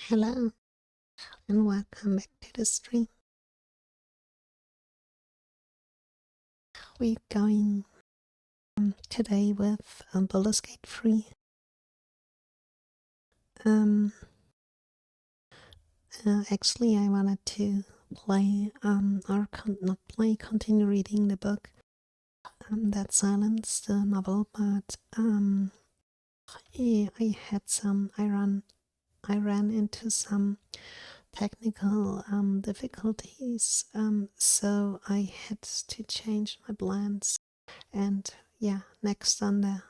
Hello, and welcome back to the stream. We're going today with Baldur's Gate 3. Um, Actually, I wanted to play, not play, continue reading the book, That Silence, the novel, but I had I ran into some technical difficulties, so I had to change my plans. And yeah, next on the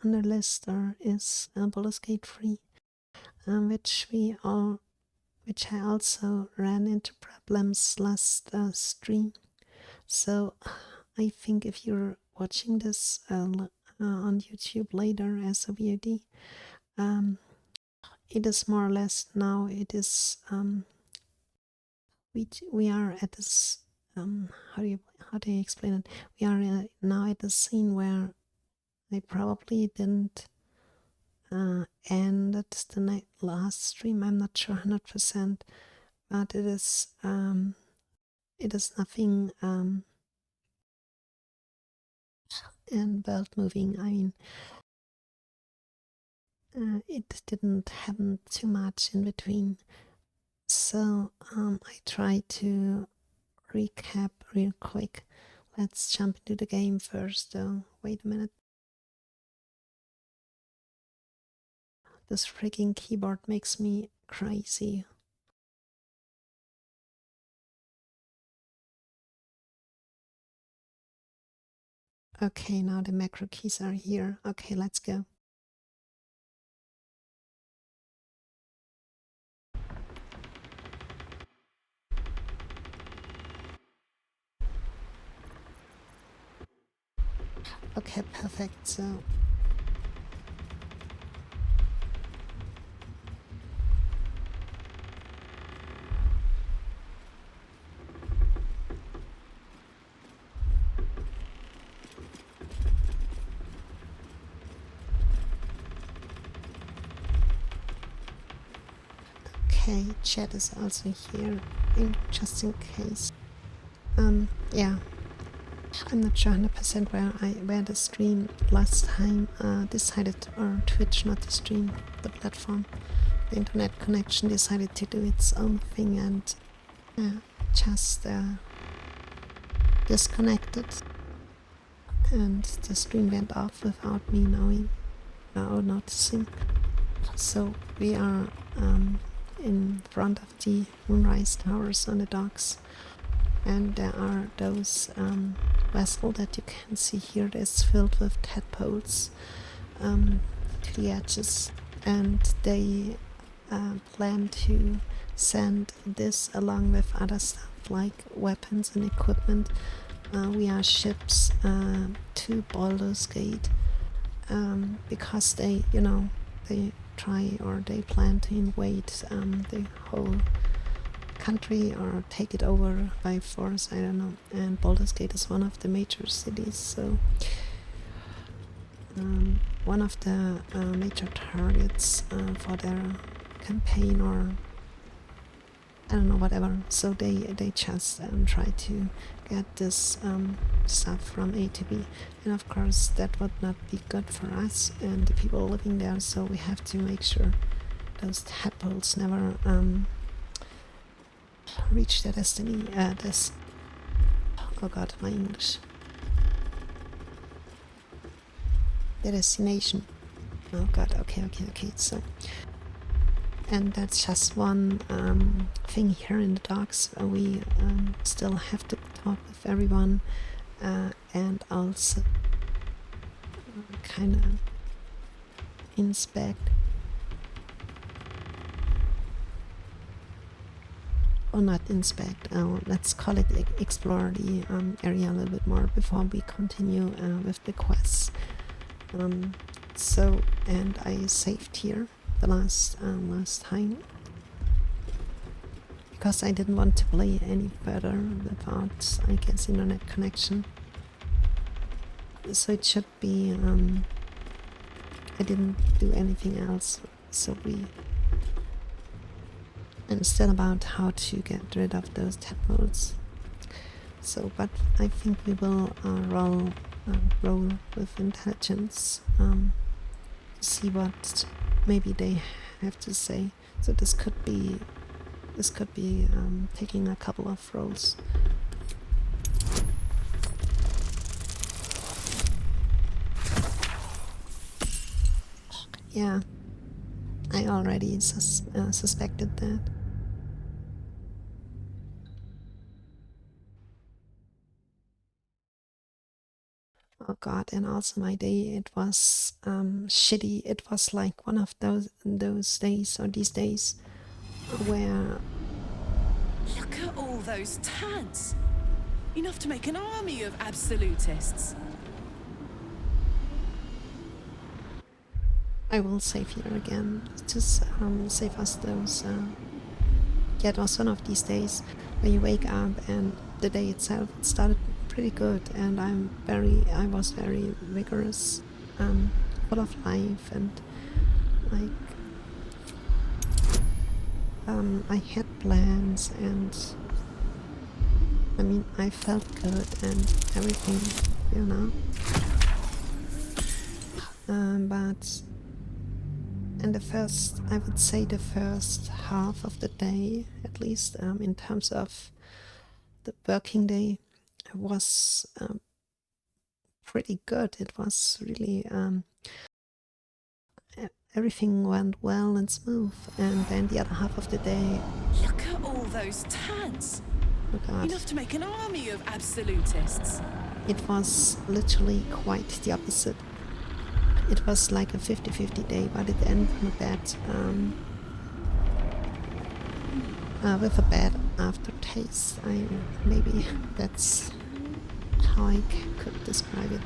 list there is Baldur's Gate 3, which I also ran into problems last stream. So I think if you're watching this on YouTube later as a VOD, um, it is more or less now. It is we are at this how do you explain it? We are now at the scene where I probably didn't and that's the last stream. I'm not sure 100%, but it is nothing and belt moving. I mean, it didn't happen too much in between. So I try to recap real quick. Let's jump into the game first, though. Wait a minute. This freaking keyboard makes me crazy. Okay, now the macro keys are here. Okay, let's go. Okay, perfect. So okay, chat is also here, just in case. Yeah, I'm not sure 100% where the stream last time decided, or Twitch, not the stream, the platform, the internet connection decided to do its own thing and just disconnected, and the stream went off without me knowing or noticing. So we are in front of the Moonrise Towers on the docks, and there are those vessels that you can see here that's filled with tadpoles to the edges, and they plan to send this along with other stuff like weapons and equipment via ships to Baldur's Gate, because they plan to invade the whole country or take it over by force. I don't know. And Baldur's Gate is one of the major cities, so one of the major targets for their campaign, or I don't know, whatever. So they just try to get this stuff from A to B, and of course that would not be good for us and the people living there. So we have to make sure those tadpoles never reach their destiny. Oh god, my English. The destination. Oh god. Okay. So. And that's just one thing here in the docks. We still have to talk with everyone and also kind of inspect, or not inspect, let's call it explore the area a little bit more before we continue with the quests. So, and I saved here the last time because I didn't want to play any further without, I guess, internet connection. So it should be I didn't do anything else, so we and still about how to get rid of those tadpoles. So, but I think we will roll with intelligence, see what maybe they have to say. So this could be taking a couple of rolls. Yeah, I already suspected that. Oh god, and also my day, it was shitty. It was like one of those days, or these days, where... Look at all those tants! Enough to make an army of absolutists. I will save here again to save us those. Yeah, it was one of these days where you wake up and the day itself, it started pretty good, and I was very vigorous, full of life, and like I had plans, and I mean I felt good and everything, you know. But in I would say the first half of the day, at least in terms of the working day, was pretty good. It was really everything went well and smooth, and then the other half of the day... Look at all those tants! Oh god. Enough to make an army of absolutists. It was literally quite the opposite. It was like a 50-50 day, but it ended with a bad aftertaste. Maybe that's how I could describe it.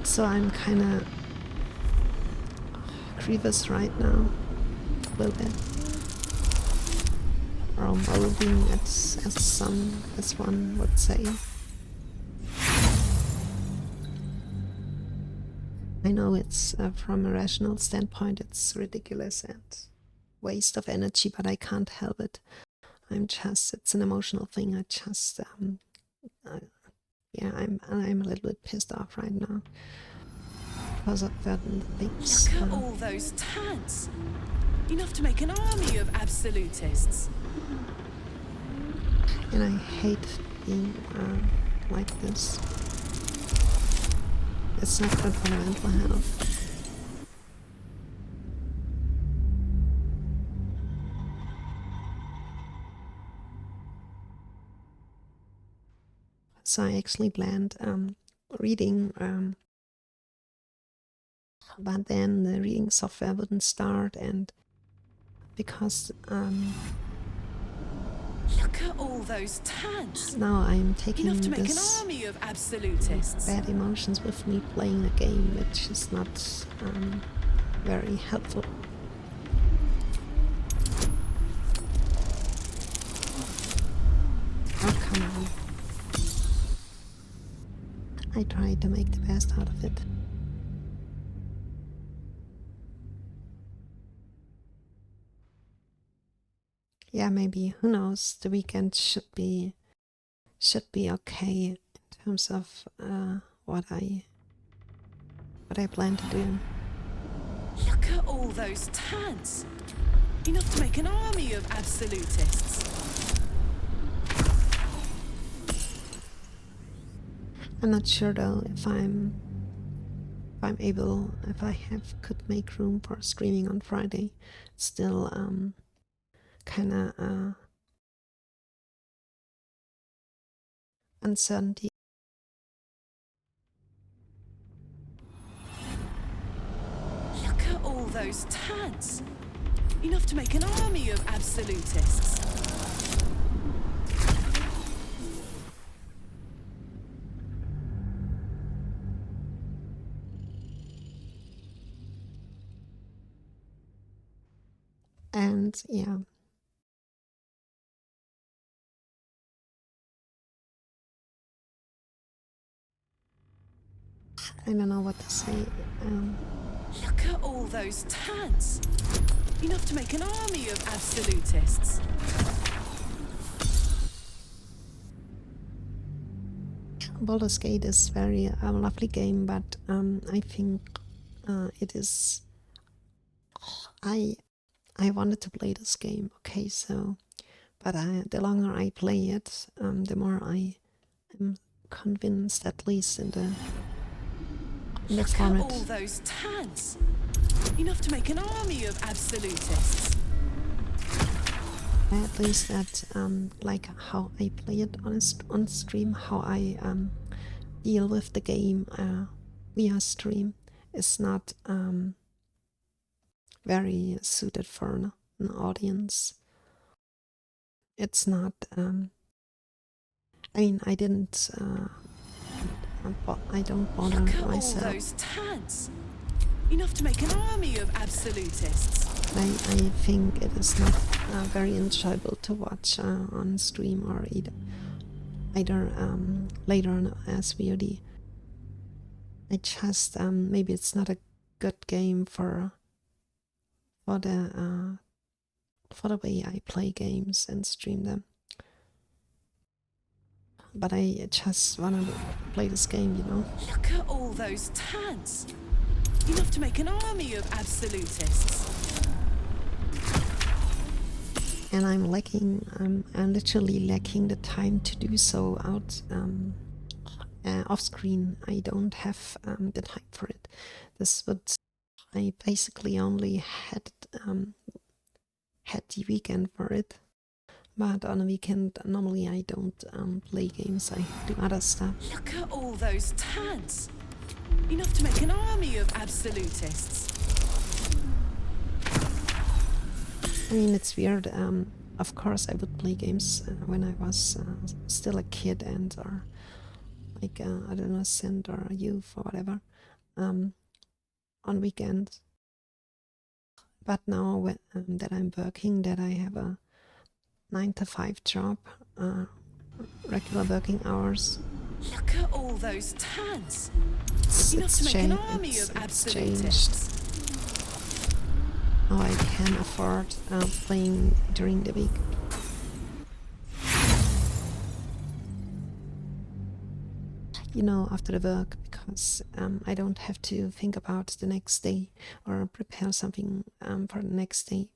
So I'm kind of grievous right now, a little bit, or molding, as one would say. I know it's from a rational standpoint, it's ridiculous and waste of energy, but I can't help it. It's an emotional thing. Yeah, I'm a little bit pissed off right now because of certain things. Look at all those tants! Enough to make an army of absolutists. And I hate being like this. It's not good for my mental health. So I actually planned reading, but then the reading software wouldn't start, and because look at all those tants! Now I'm taking enough to make this an army of absolutists. Bad emotions with me playing a game, which is not very helpful. Oh, come on. I tried to make the best out of it. Yeah, maybe, who knows, the weekend should be okay in terms of what I plan to do. Look at all those tants! Enough to make an army of absolutists. I'm not sure though if could make room for streaming on Friday. It's still kinda uncertainty. Look at all those tants! Enough to make an army of absolutists. And yeah. I don't know what to say. Look at all those tants! Enough to make an army of absolutists. Baldur's Gate is very lovely game, but I think it is. I wanted to play this game, okay, so, but the longer I play it, the more I am convinced, at least in the Look format. at all those tads. Enough to make an army of absolutists. At least that, like how I play it on stream, how I deal with the game via stream is not very suited for an audience. It's not. I mean, I didn't. I don't bother Look at myself. all those tads. Enough to make an army of absolutists. I think it is not very enjoyable to watch on stream or either later on as VOD. I just maybe it's not a good game for the way I play games and stream them. But I just wanna play this game, you know. Look at all those tads. Enough to make an army of absolutists. And I'm literally lacking the time to do so out off screen. I don't have the time for it. I basically only had the weekend for it. But on a weekend, normally I don't play games, I do other stuff. Look at all those tads. Enough to make an army of absolutists. I mean, it's weird. Of course, I would play games when I was still a kid or like adolescent or a youth or whatever on weekends. But now that I'm working, that I have a 9-to-5 job, regular working hours. Look at all those tads. Enough to make an army of absolutists. Now I can afford playing during the week. You know, after the work, because I don't have to think about the next day or prepare something for the next day.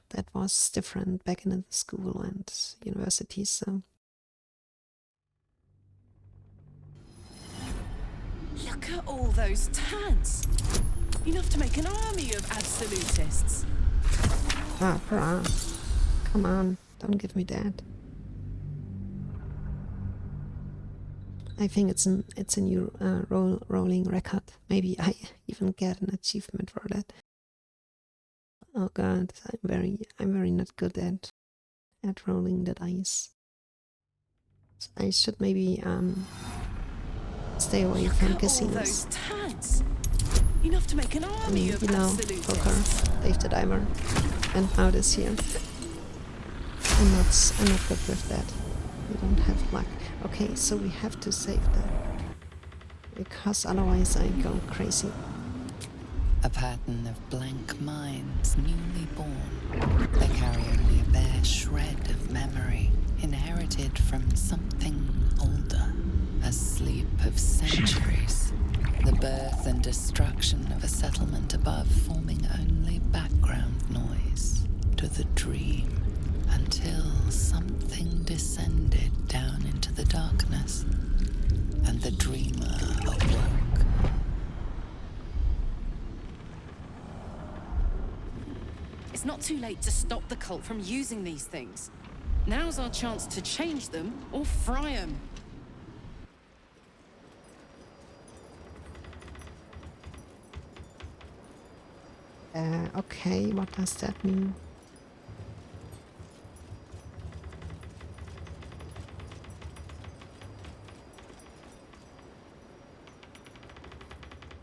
That was different back in the school and university, so. Look at all those tads. Enough to make an army of absolutists. Ah, brah. Come on, don't give me that. I think it's a new rolling record. Maybe I even get an achievement for that. Oh god, I'm very not good at rolling the dice. So I should maybe stay away from casinos. All those tads. Enough to make an army of absolutists. Poker, Dave the Diver, and now this year. I'm not good with that. We don't have luck. Okay, so we have to save that, because otherwise I go crazy. A pattern of blank minds newly born. They carry only a bare shred of memory, inherited from something older. A sleep of centuries. The birth and destruction of a settlement above forming only background noise to the dream, until something descended down into the darkness, and the dreamer awoke. It's not too late to stop the cult from using these things. Now's our chance to change them or fry them. Okay, what does that mean?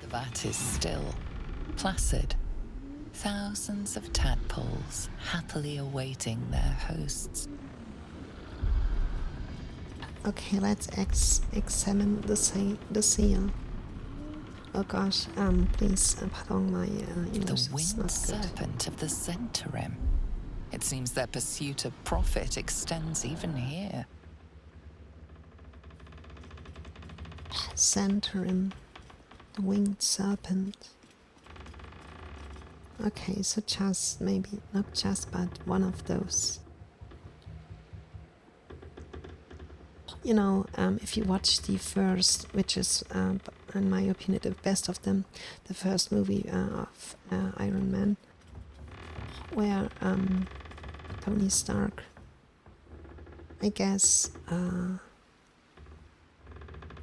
The vat is still, placid. Thousands of tadpoles happily awaiting their hosts. Okay, let's examine the seal. Oh gosh, please pardon my English The is winged not good. serpent of the Centarim. It seems their pursuit of profit extends even here. Centarim, the winged serpent. Okay, so just maybe, not just, but one of those. You know, if you watch the first, which is, in my opinion, the best of them, the first movie of Iron Man, where Tony Stark, I guess,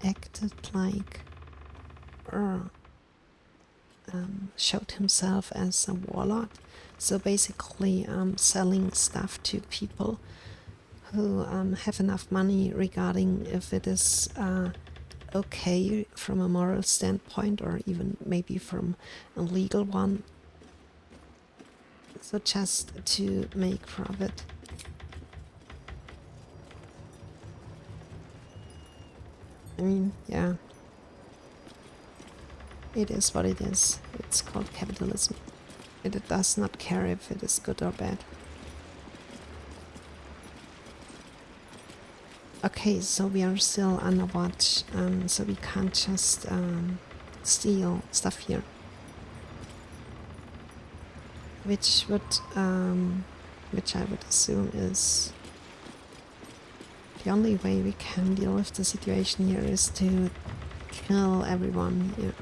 acted like, or showed himself as a warlord. So basically, selling stuff to people who have enough money regarding if it is okay from a moral standpoint or even maybe from a legal one. So just to make profit. I mean, yeah. It is what it is. It's called capitalism. It does not care if it is good or bad. Okay, so we are still under watch, so we can't just steal stuff here. Which I would assume is the only way we can deal with the situation here is to kill everyone here.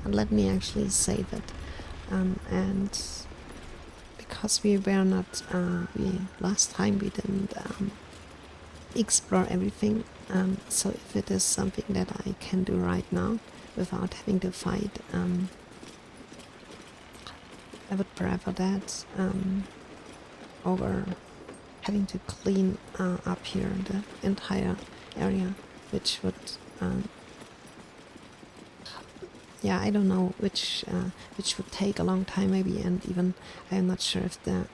And let me actually say that, and because we were not, last time we didn't explore everything, so if it is something that I can do right now without having to fight, I would prefer that over having to clean up here the entire area, which would, yeah, I don't know, which would take a long time maybe, and even I'm not sure if the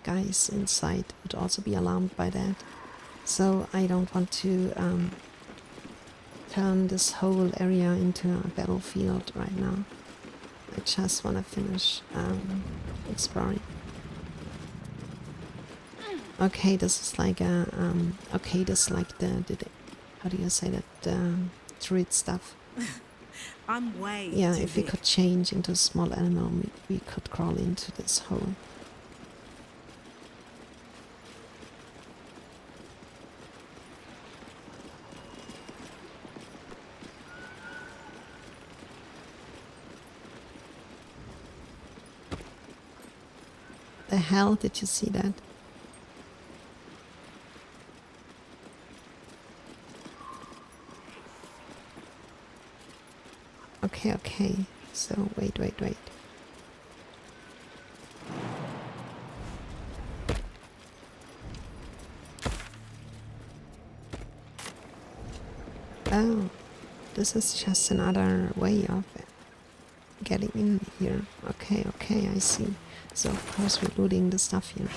guys inside would also be alarmed by that. So I don't want to turn this whole area into a battlefield right now. I just want to finish exploring. Okay, this is like a okay, this is like the how do you say that, druid stuff. I'm way Yeah, too if we big. could change into a small animal, we could crawl into this hole. The hell, did you see that? Okay, so wait. Oh, this is just another way of getting in here. Okay, I see. So of course we're looting the stuff here.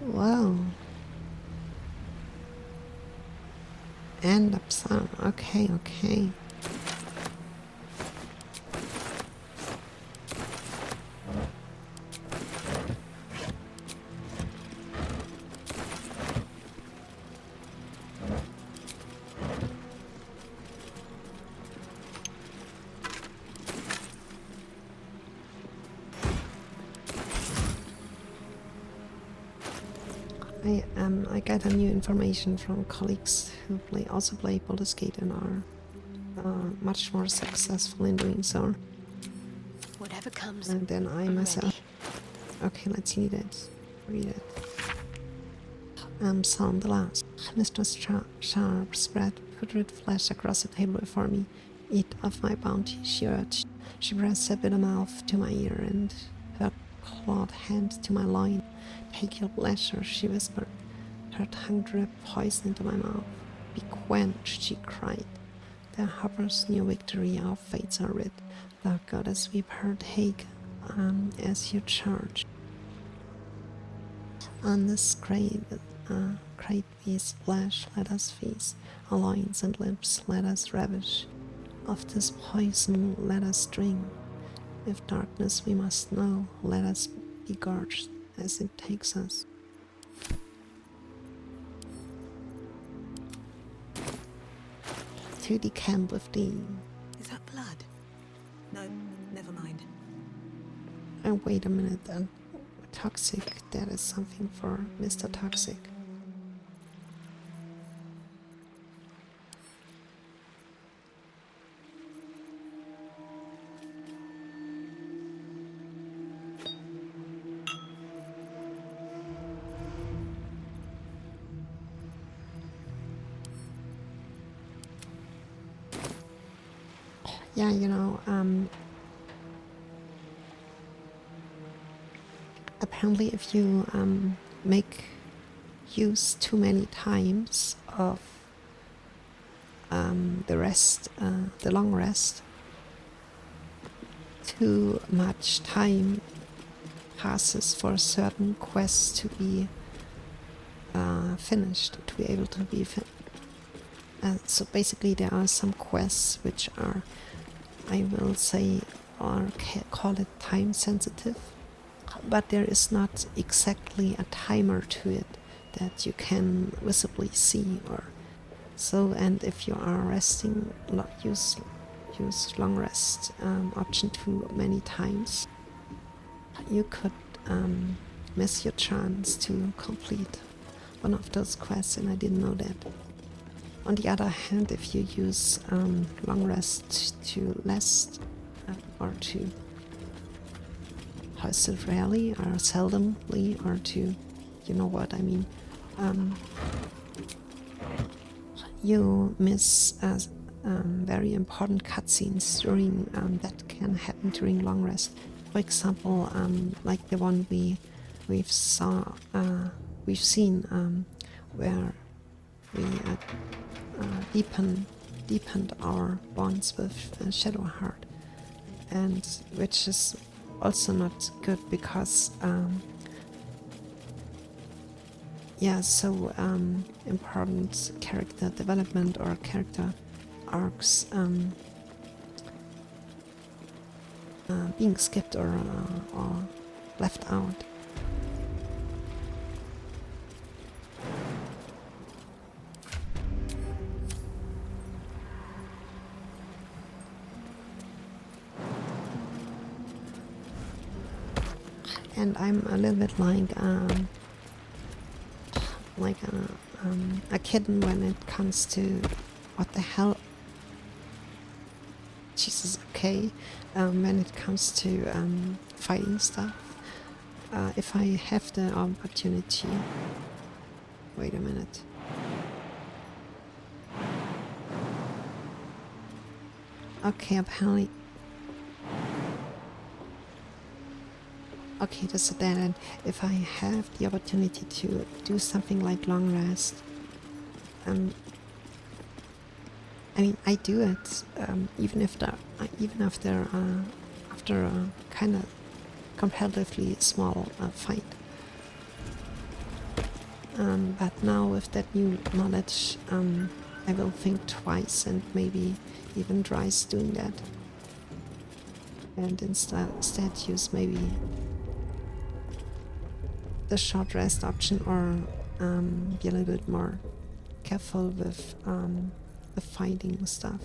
Wow. And up some. Okay. I got a new information from colleagues who also play Baldur's Gate and are much more successful in doing so Whatever comes, than I I'm myself. ready. Okay, let's read it. Psalm the last. Mistress Sharp spread putrid flesh across the table before me. Eat of my bounty, she urged. She pressed her bitter mouth to my ear and heard clawed hand to my loin. Take your pleasure, she whispered. Her tongue dripped poison into my mouth. Be quenched, she cried. There hovers new victory, our fates are writ. Thou goddess, we partake as you charge. On this great beast's flesh let us feast. Our loins and lips let us ravish. Of this poison let us drink. If darkness we must know, let us be gorged as it takes us. To the camp with thee. Is that blood? No, never mind. And wait a minute then. Toxic, that is something for Mr. Toxic. Yeah, you know, apparently if you make use too many times of the rest, the long rest, too much time passes for certain quests to be finished, to be able to be finished. So basically there are some quests which are, I will say, or call it time sensitive, but there is not exactly a timer to it that you can visibly see or so. And if you are resting, use long rest option too many times, you could miss your chance to complete one of those quests, and I didn't know that. On the other hand, if you use long rest to last or to, how is it, rarely or seldomly, or to, you know what I mean, you miss very important cutscenes during that can happen during long rest. For example, like the one we've seen where we deepened our bonds with Shadowheart, and which is also not good because so important character development or character arcs being skipped or left out. And I'm a little bit like a kitten when it comes to what the hell. Jesus, okay. When it comes to fighting stuff, if I have the opportunity. Wait a minute. Okay, apparently. Okay, this is that, and if I have the opportunity to do something like long rest, I mean, I do it, even after a kind of comparatively small fight. But now with that new knowledge, I will think twice and maybe even twice doing that, and instead use maybe the short rest option, or be a little bit more careful with the fighting stuff.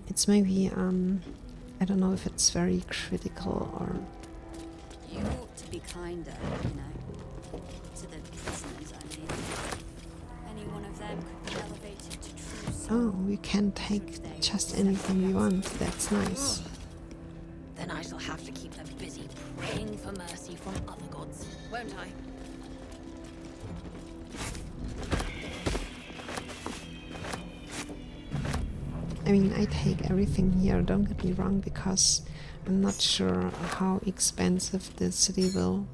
It's maybe I don't know if it's very critical or. You ought to be kinder, you know, to the prisoners. I mean, any one of them could be elevated to true soul. Oh, we can take just anything we want. That's nice. Then I shall have to keep them busy praying for mercy from other gods, won't I? I mean, I take everything here, don't get me wrong, because I'm not sure how expensive the city will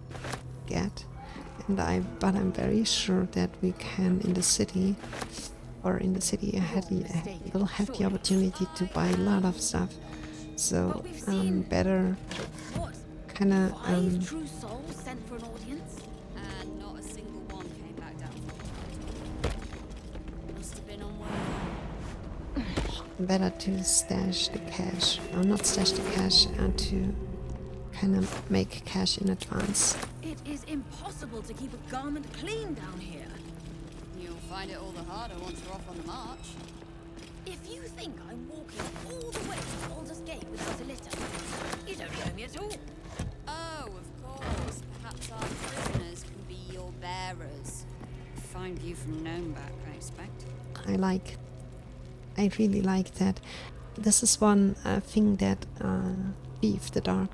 get. But I'm very sure that we can in the city, or in the city ahead, we'll have the opportunity to buy a lot of stuff. So better kind of True souls sent for an audience, and not a single one came back down. Must have been unworthy. better to stash the cash, or not stash the cash, and to kind of make cash in advance. It is impossible to keep a garment clean down here. You'll find it all the harder once you're off on the march. If you think I'm walking all the way to Baldur's Gate without a litter, you don't know me at all. Oh, of course. Perhaps our prisoners can be your bearers. Fine view from Gnomeback, I expect. I really like that. This is one thing that Thief the Dark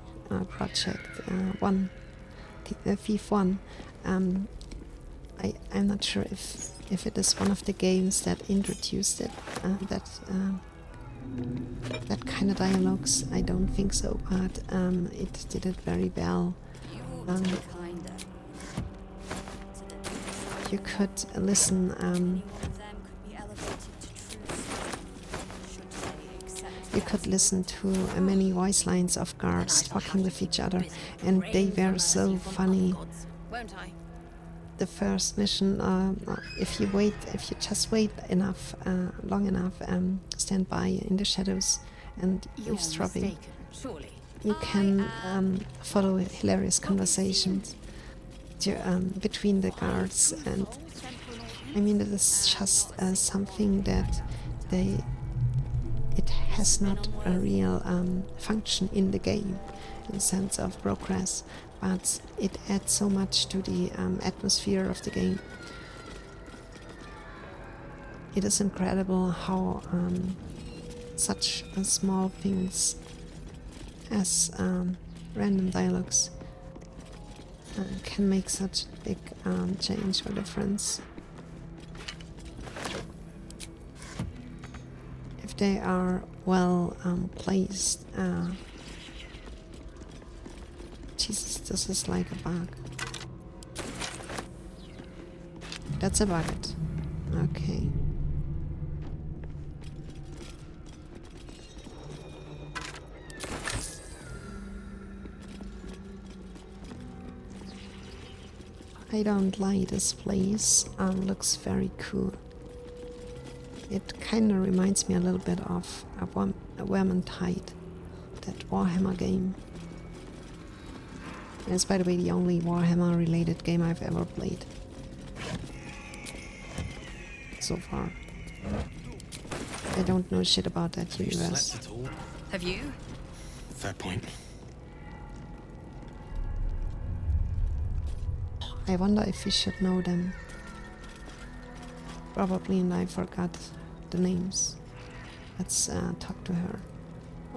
Project Thief 1. I'm not sure if it is one of the games that introduced it, that kind of dialogues. I don't think so, but it did it very well. You ought to be kinder. You could listen. Any one of them could be elevated to true soul, should they accept You could listen to many voice lines of guards talking with each other, and they were so funny. Won't I? The first mission, if you just wait enough, long enough, stand by in the shadows and You're eavesdropping, mistaken, surely. you can follow hilarious conversations between the guards. And I mean, it is just something that it has not a real function in the game in the sense of progress, but it adds so much to the atmosphere of the game. It is incredible how such small things as random dialogues can make such a big change or difference. If they are well placed. Jesus, this is like a bug. That's a bucket. Okay. I don't lie, this place looks very cool. It kind of reminds me a little bit of a Vermintide, that Warhammer game. And it's, by the way, the only Warhammer related game I've ever played so far. I don't know shit about that You universe. slept at all? Have you? Fair point. I wonder if we should know them. Probably, and I forgot the names. Let's talk to her.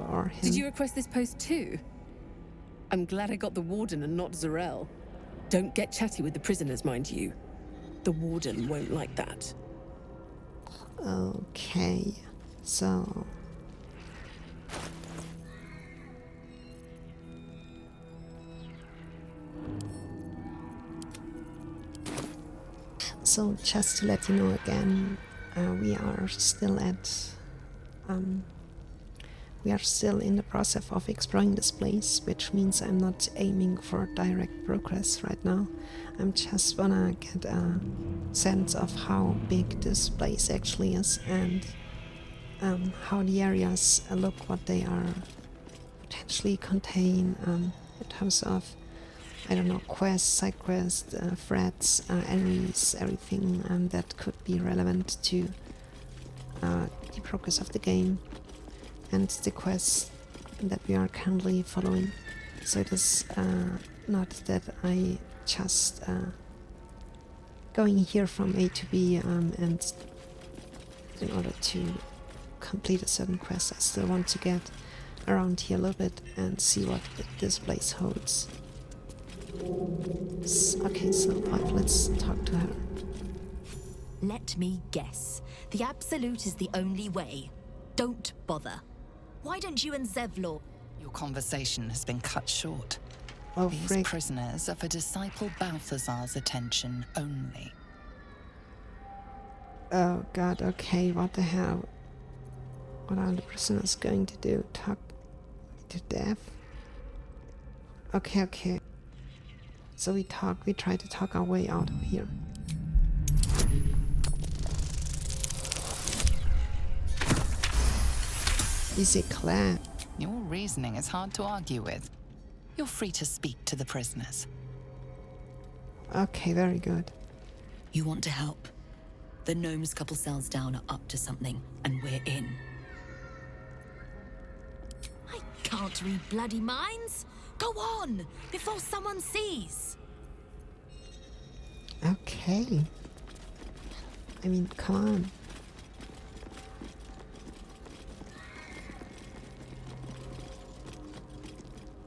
Or him. Did you request this post too? I'm glad I got the warden and not Zarel. Don't get chatty with the prisoners, mind you. The warden won't like that. Okay, so... So, just to let you know again, we are still in the process of exploring this place, which means I'm not aiming for direct progress right now. I'm just wanna get a sense of how big this place actually is, and how the areas look, what they are potentially contain in terms of, I don't know, quests, side quests, threats, enemies, everything that could be relevant to the progress of the game and the quests that we are currently following. So it is not that I just going here from A to B and in order to complete a certain quest, I still want to get around here a little bit and see what this place holds. Okay, so let's talk to her. Let me guess. The Absolute is the only way. Don't bother. Why don't you and Zevlor? Your conversation has been cut short. Oh, These frick. prisoners are for Disciple Balthazar's attention only. Oh god, okay, what the hell? What are the prisoners going to do? Talk to death? Okay. So we try to talk our way out of here. Is it clear? Your reasoning is hard to argue with. You're free to speak to the prisoners. Okay, very good. You want to help? The gnomes couple cells down are up to something, and we're in. I can't read bloody minds. Go on, before someone sees. Okay. I mean, come on.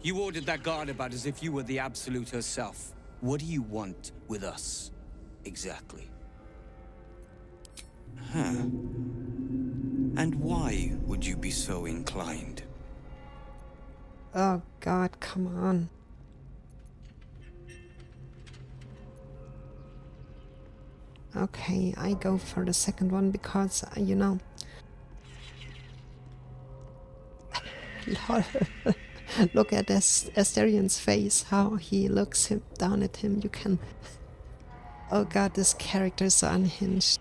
You ordered that guard about as if you were the Absolute herself. What do you want with us, exactly? Huh. And why would you be so inclined? Oh god, come on. Okay, I go for the second one because, you know... Look at Asterian's face, how he looks down at him. You can... Oh god, this character is so unhinged.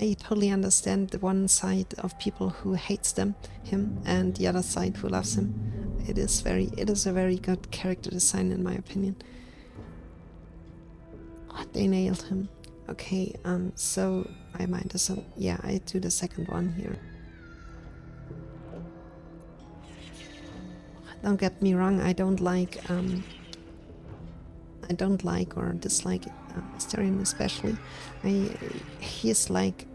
I totally understand the one side of people who hates him, and the other side who loves him. It is a very good character design in my opinion. Oh, they nailed him. Okay, so I might as well, yeah, I do the second one here. Don't get me wrong, I don't like or dislike Asterion especially. He is like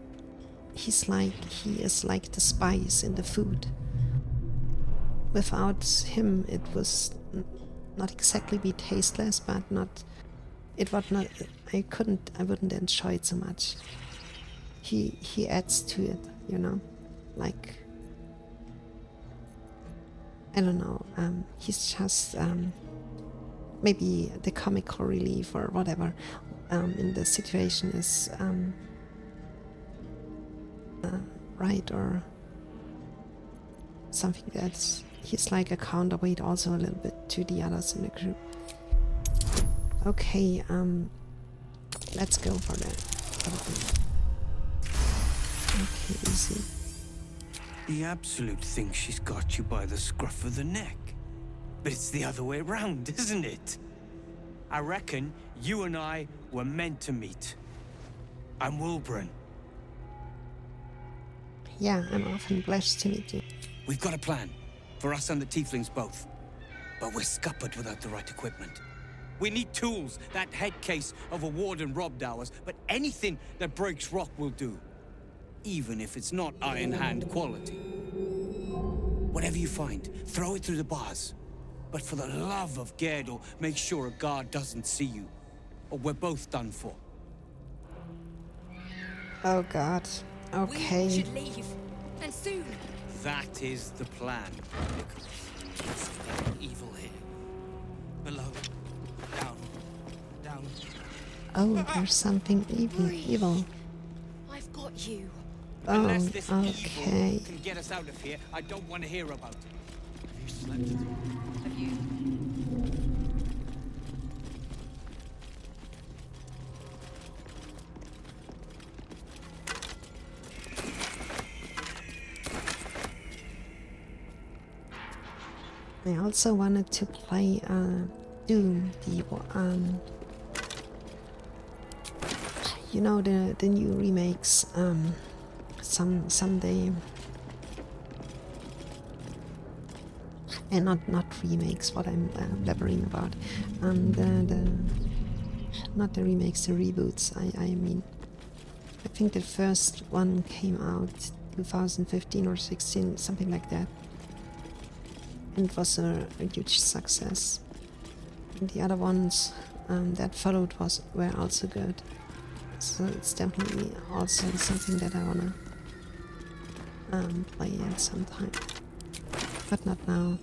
the spice in the food. Without him, it was not exactly be tasteless, but it would not. I wouldn't enjoy it so much. He adds to it, you know, like. I don't know, he's just maybe the comical relief or whatever in the situation is right, or something that's, he's like a counterweight also a little bit to the others in the group. Okay, let's go for that. Okay, easy. The Absolute thinks she's got you by the scruff of the neck. But it's the other way around, isn't it? I reckon you and I were meant to meet. I'm Wilburn. Yeah, I'm often blessed to meet you. We've got a plan, for us and the Tieflings both. But we're scuppered without the right equipment. We need tools. That head case of a warden robbed ours, but anything that breaks rock will do. Even if it's not Iron Hand quality. Whatever you find, throw it through the bars. But for the love of Gerdor, make sure a guard doesn't see you, or we're both done for. Oh god. Okay. We should leave, and soon. That is the plan. It's evil here. Below. Down. Oh, there's something evil. I've got you. Oh, Unless this okay. evil can get us out of here, I don't want to hear about it. Have you slept? Have you? I also wanted to play Doom, you know, the new remakes someday. And not remakes, what I'm blabbering about. Not the remakes, the reboots. I mean, I think the first one came out 2015 or 16, something like that. And it was a huge success. And the other ones that followed were also good. So it's definitely also something that I wanna play it sometime, but not now.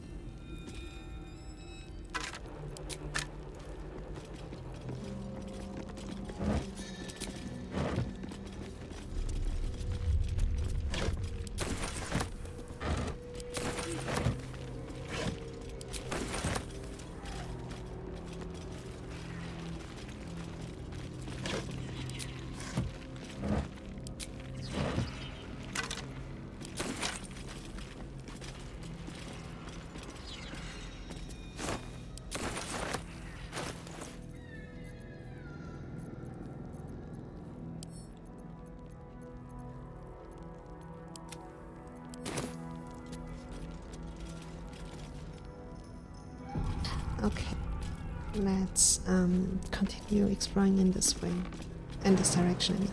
Okay, let's continue exploring in this way, in this direction. I mean.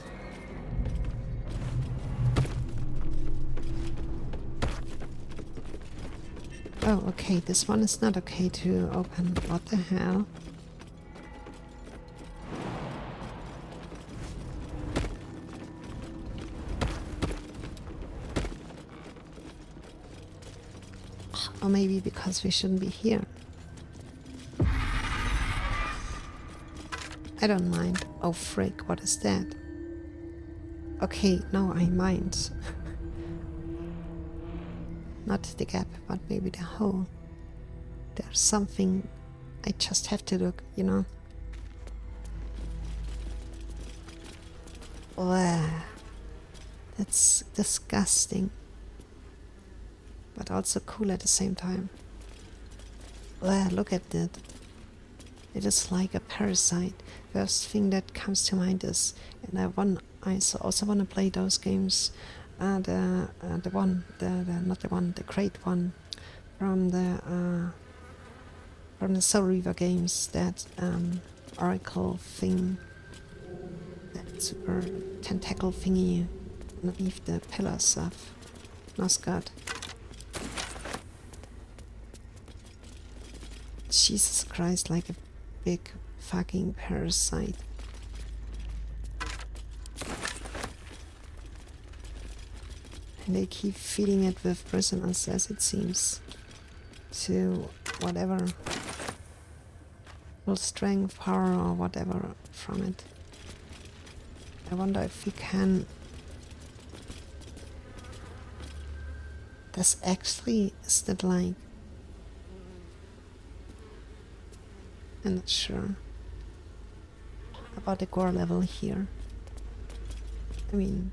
Oh, okay, this one is not okay to open. What the hell? Or maybe because we shouldn't be here. I don't mind. Oh frick, what is that? Okay, now I mind. Not the gap, but maybe the hole. There's something. I just have to look, you know. Ugh. That's disgusting. But also cool at the same time. Ugh, look at that. It is like a parasite. First thing that comes to mind is, and I also want to play those games. The great one from the Soul Reaver games. That oracle thing, that super tentacle thingy underneath the pillars of Nosgard. Jesus Christ, like a big fucking parasite. And they keep feeding it with prisoners, as it seems, to whatever, full strength, power, or whatever from it. I wonder if we can. Is that like? I'm not sure about the gore level here. I mean,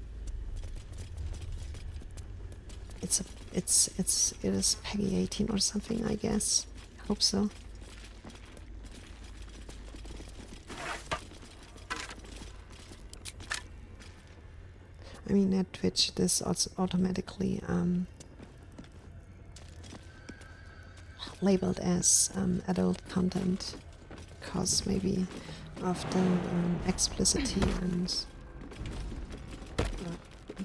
it is PEGI 18 or something, I guess. I hope so. I mean, at Twitch, this also automatically labeled as adult content, because maybe of the explicitity and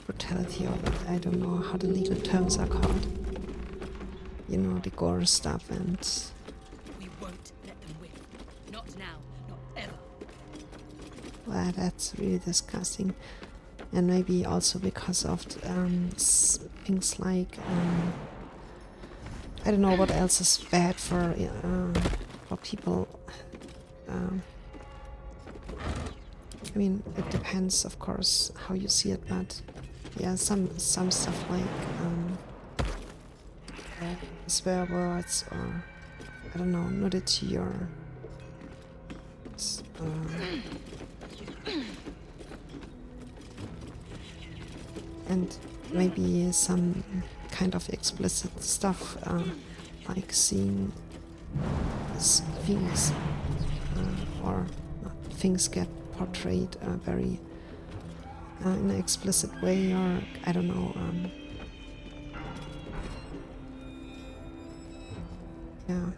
brutality of it. I don't know how the legal terms are called. You know, the gore stuff and... We won't let them win. Not now, not ever. Well, that's really disgusting. And maybe also because of things like... I don't know what else is bad for people. I mean, it depends, of course, how you see it, but yeah, some stuff like swear words, or I don't know, nudity, or and maybe some kind of explicit stuff, like seeing things or things get portrayed very in an explicit way, or I don't know. Yeah.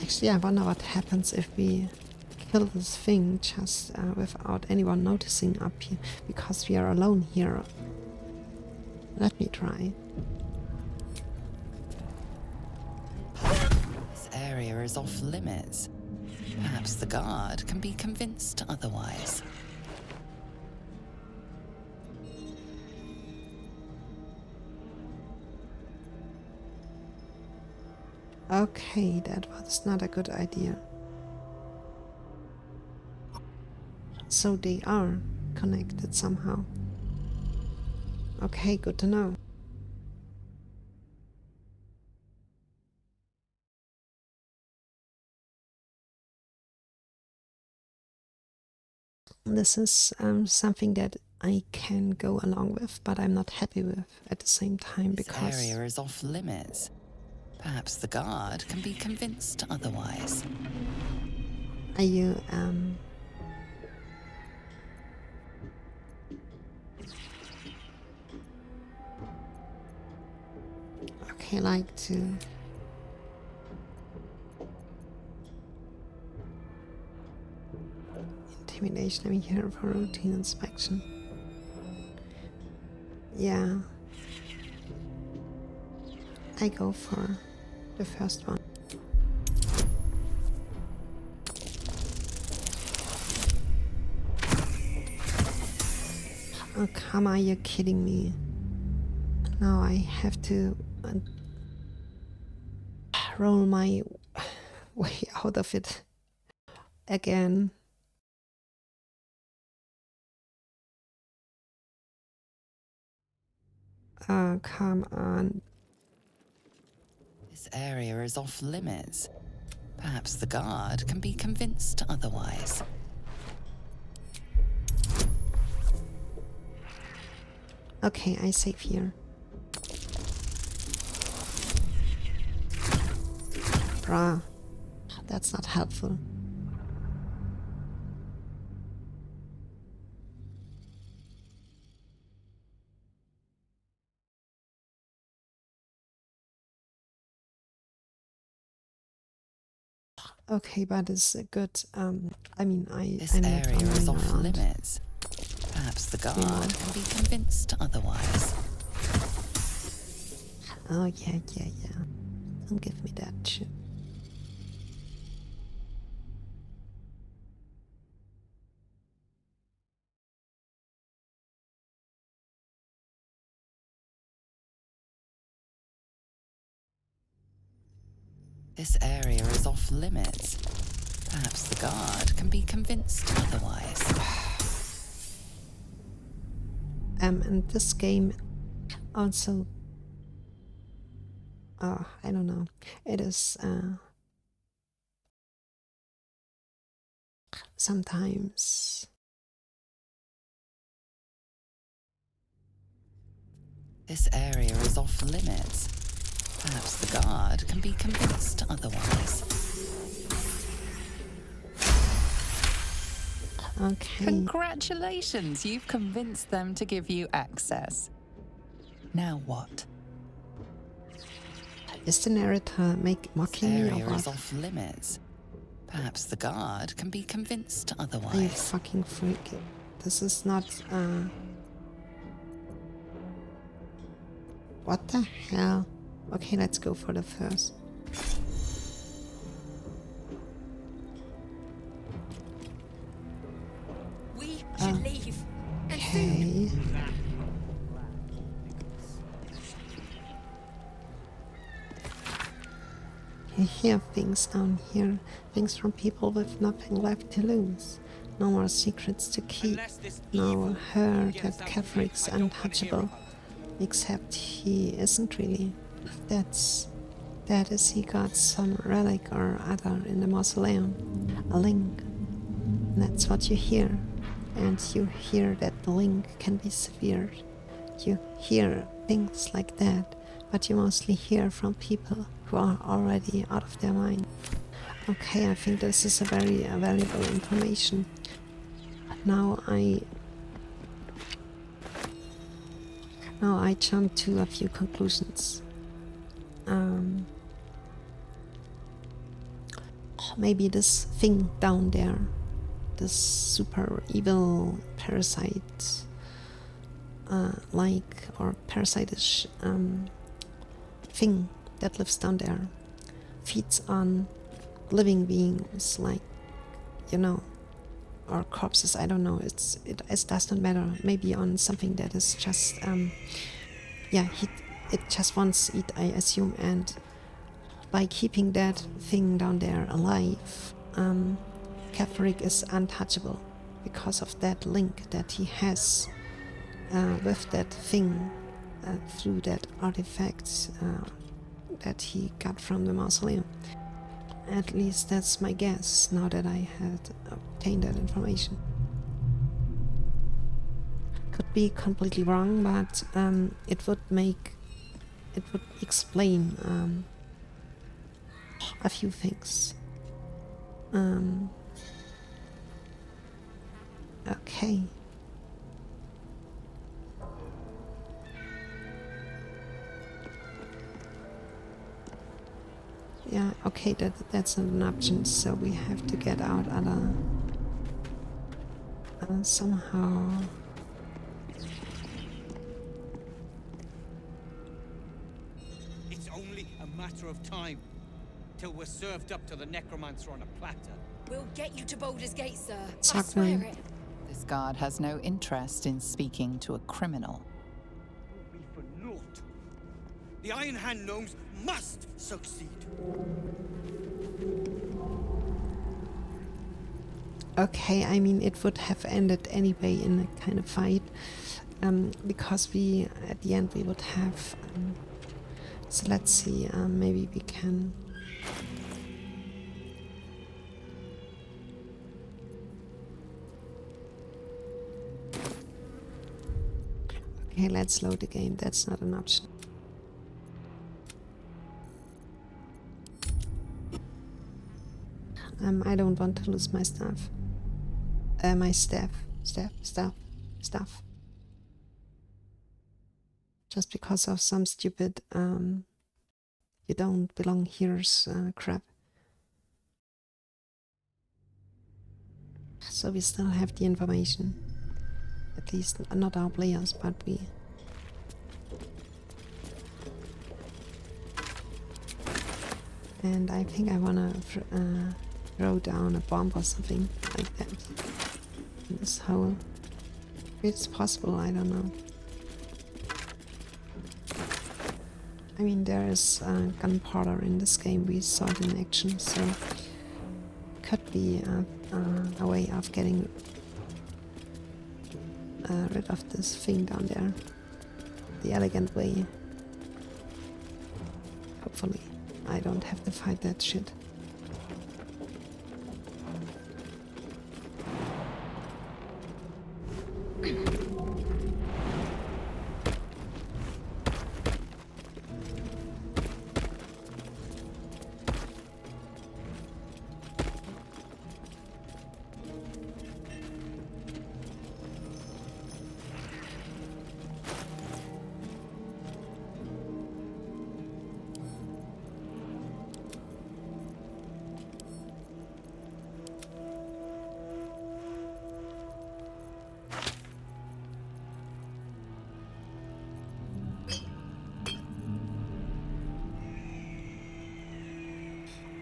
Actually, I wonder what happens if we kill this thing just without anyone noticing up here, because we are alone here. Let me try. This area is off limits. Perhaps the guard can be convinced otherwise. Okay, that was not a good idea. So they are connected somehow. Okay, good to know. This is something that I can go along with, but I'm not happy with at the same time because This area is off limits. Perhaps the guard can be convinced otherwise. are you okay, like to intimidation? I'm here for routine inspection. Yeah, I go for the first one. Oh, come on, you're kidding me. Now I have to roll my way out of it again. Come on. This area is off limits. Perhaps the guard can be convinced otherwise. Okay, I save here. Bruh, that's not helpful. Okay, but it's a good. I mean, This I'm not area is wandering off around. limits. Perhaps the guard can be convinced otherwise. Oh yeah. Don't give me that shit. This area is off limits. Perhaps the guard can be convinced otherwise. And this game also. Oh, I don't know. It is sometimes. This area is off limits. Perhaps the guard can be convinced otherwise. Okay. Congratulations, you've convinced them to give you access. Now what? Is the narrator mocking me This or area is what? off limits. Perhaps the guard can be convinced Are you otherwise. fucking freaking? This is not. What the hell? Okay, let's go for the first. We should leave. And soon. Okay. You hear things down here, things from people with nothing left to lose. No more secrets to keep. No heard that Catherick's untouchable. Except he isn't really. That is he got some relic or other in the mausoleum. A link. And that's what you hear. And you hear that the link can be severed. You hear things like that, but you mostly hear from people who are already out of their mind. Okay, I think this is a very valuable information. Now I jump to a few conclusions. Maybe this thing down there, this super evil parasite, like or parasitish thing that lives down there, feeds on living beings, like, you know, or corpses. I don't know. It does not matter. Maybe on something that is just it just wants it, I assume, and by keeping that thing down there alive, Kefrik is untouchable because of that link that he has with that thing through that artifact that he got from the mausoleum. At least that's my guess, now that I had obtained that information. Could be completely wrong, but it would explain a few things. Okay. Yeah, okay, that's not an option, so we have to get out somehow. It's only a matter of time till we're served up to the necromancer on a platter. We'll get you to Baldur's Gate, sir. I Suck swear me. it. This guard has no interest in speaking to a criminal. Will be for naught. The Iron Hand gnomes must succeed. Okay, I mean, it would have ended anyway in a kind of fight, because we, at the end, we would have, so let's see, maybe we can, okay, let's load the game, that's not an option. I don't want to lose my stuff. My stuff. Just because of some stupid, you don't belong here's crap. So we still have the information. At least not our players, but we. And I think I wanna throw down a bomb or something like that in this hole. If it's possible, I don't know. I mean, there is gunpowder in this game, we saw it in action, so could be a way of getting rid of this thing down there. The elegant way. Hopefully. I don't have to fight that shit.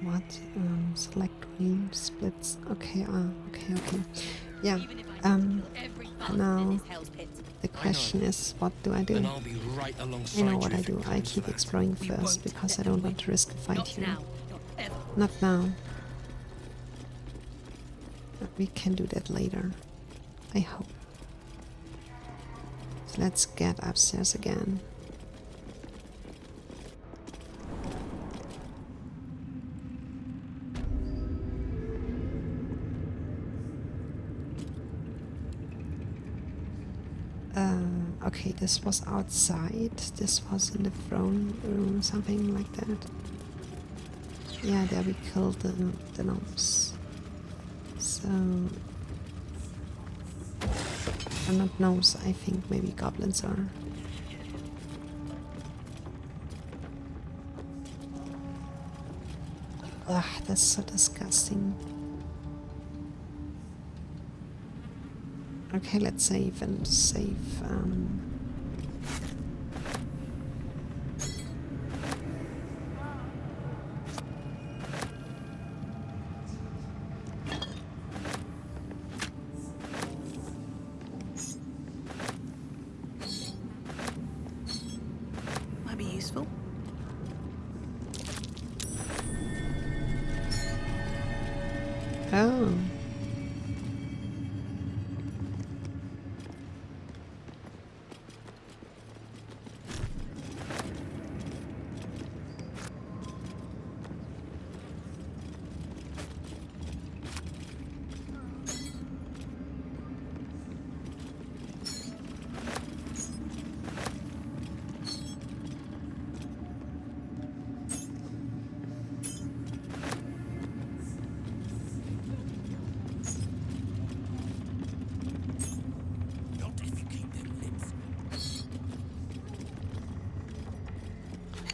What? Select room splits. Okay, okay. Yeah. Now the question is, what do I do? And I'll be right alongside I know what you I if do. it I comes keep to that. exploring first because I don't want to risk a fight here. Not now. But we can do that later. I hope. So let's get upstairs again. Okay, this was outside. This was in the throne room, something like that. Yeah, there we killed the gnomes. So, or not gnomes, I think maybe goblins are. Ugh, that's so disgusting. Okay, let's save and save. Might be useful. Oh. Not if you keep them lips.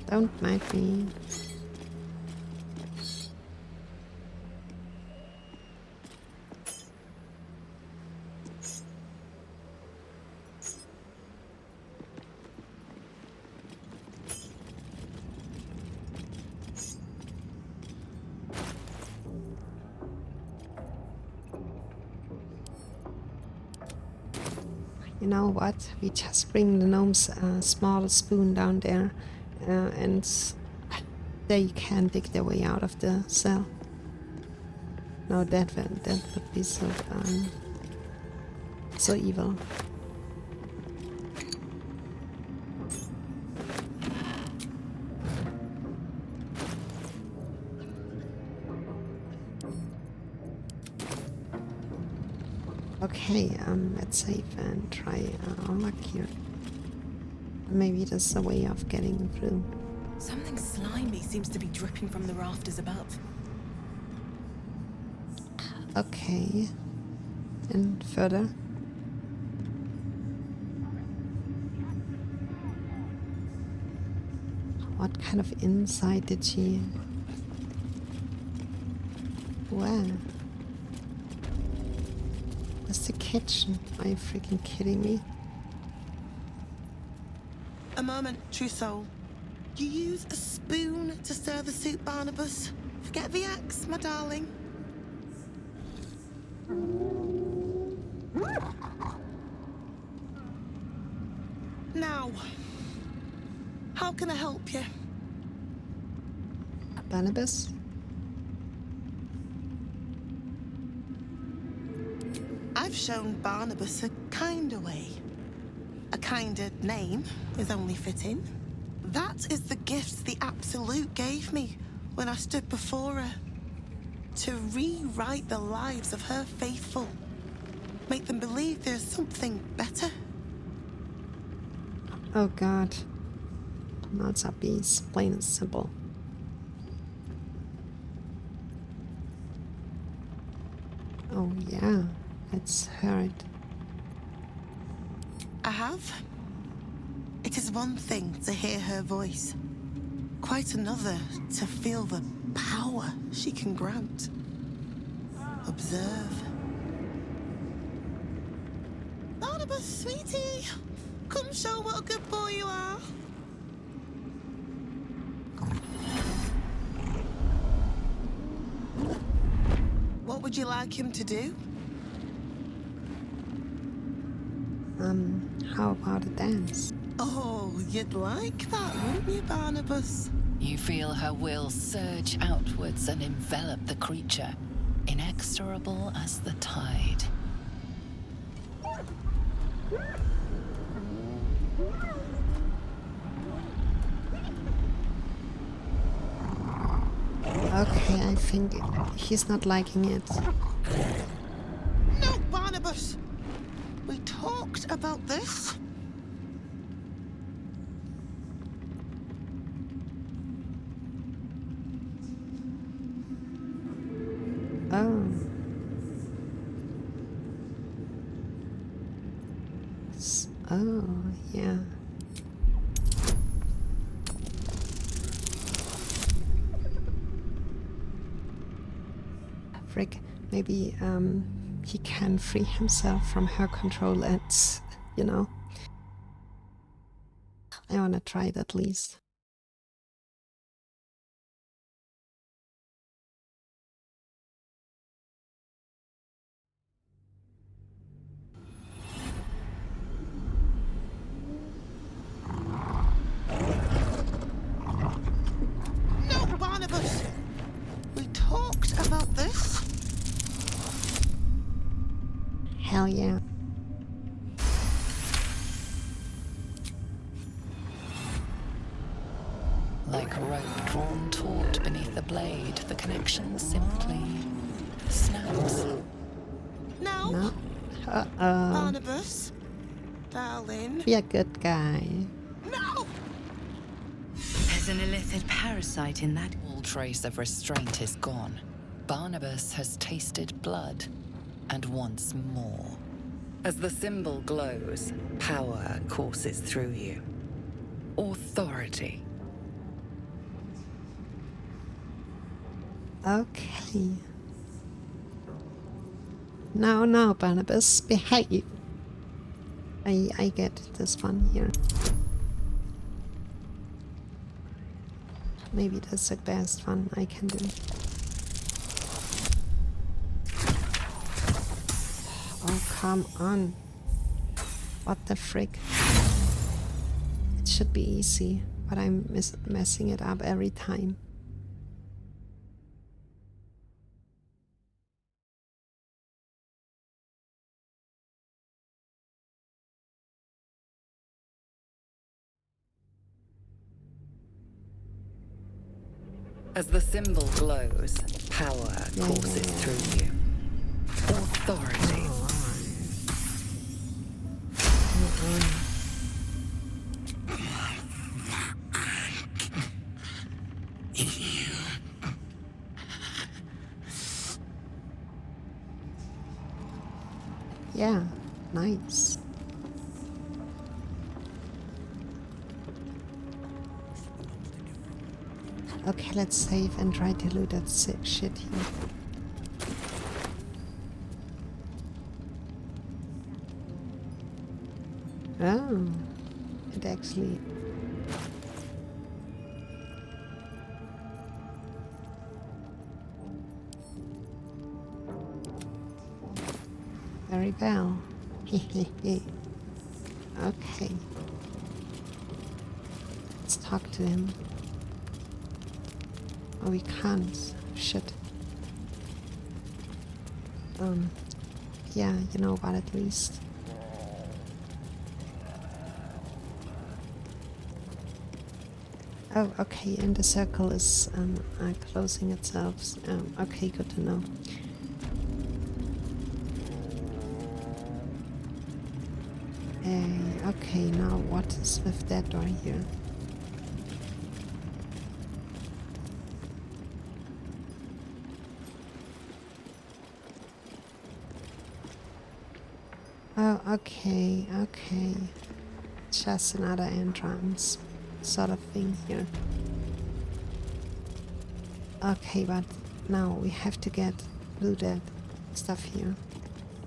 Don't mind me. You know what? We just bring the gnomes a small spoon down there, and they can dig their way out of the cell. No, that would be so so evil. Okay, let's save and try our luck here. Maybe there's a way of getting through. Something slimy seems to be dripping from the rafters above. Okay. And further. What kind of insight did she... Where? Where's the kitchen? Are you freaking kidding me? A moment, true soul. You use a spoon to stir the soup, Barnabas. Forget the axe, my darling. Now, how can I help you? Barnabas? I've shown Barnabas a kinder way. A kinder name is only fitting. That is the gift the Absolute gave me when I stood before her. To rewrite the lives of her faithful. Make them believe there's something better. Oh god. Not Zappies, plain and simple. Oh yeah, it's heard. I have. It is one thing to hear her voice, quite another to feel the power she can grant. Observe. Barnabas, sweetie, come show what a good boy you are. What would you like him to do? How about a dance? Oh, you'd like that, wouldn't you, Barnabas? You feel her will surge outwards and envelop the creature, inexorable as the tide. Okay, I think he's not liking it. No, Barnabas! We talked about this. Oh. Oh, yeah. Frick, maybe he can free himself from her control and, you know. I wanna try it at least. No, Barnabas! We talked about this. Hell yeah. Like rope drawn taut beneath the blade, the connection simply snaps. No. No. Barnabas. Darling. Be a good guy. No! There's an illicit parasite in that. All trace of restraint is gone. Barnabas has tasted blood and wants more. As the symbol glows, power courses through you. Authority. Okay. No, Barnabas, behave. I get this one here. Maybe that's the best one I can do. Oh, come on. What the frick? It should be easy, but I'm messing it up every time. As the symbol glows, power courses through you. Authority. Yeah, nice. Okay, let's save and try to loot that shit here. Oh, it actually... Very well. Okay. Let's talk to him. Oh, we can't. Shit. Yeah, you know what, at least. Oh, okay, and the circle is closing itself. Okay, good to know. Okay, now what is with that door here? Oh, okay. Just another entrance sort of thing here. Okay, but now we have to get looted stuff here.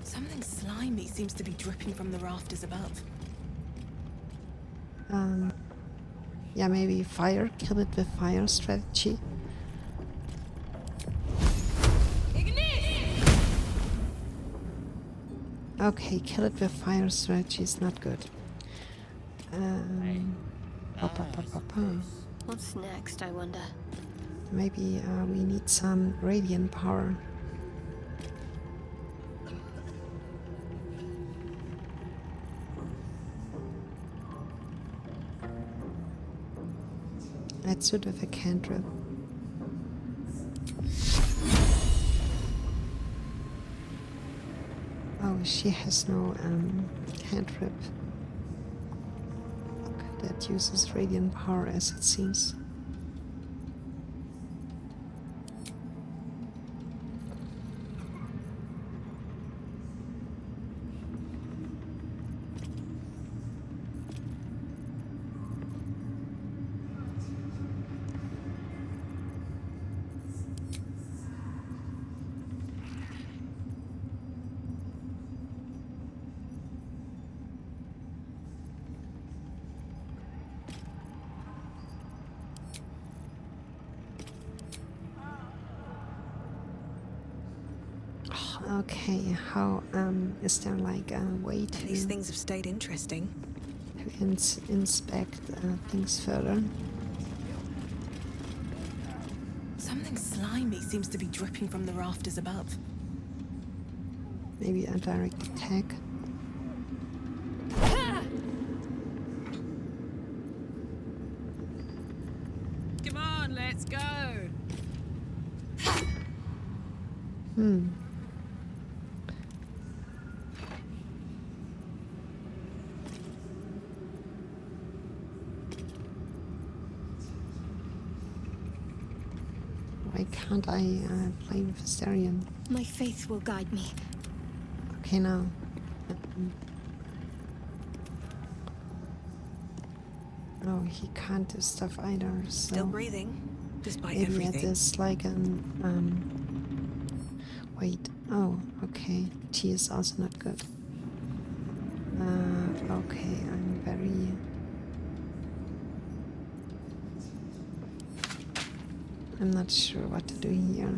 Something slimy seems to be dripping from the rafters above. Yeah, maybe fire. Kill it with fire strategy. Okay, kill it with fire strategy is not good. What's next, I wonder? Maybe we need some radiant power. Let's do it with a cantrip. Oh, she has no cantrip that uses radiant power, as it seems. Okay, how is there like a way to These things have stayed interesting. inspect things further? Something slimy seems to be dripping from the rafters above. Maybe a direct attack. Come on, let's go. Why can't I play with Asterion? My faith will guide me. Okay, now. No, he can't do stuff either. So Still breathing, despite maybe it everything. is like an. Wait. Oh, okay. Tea is also not good. Okay, I'm very. I'm not sure what to do here.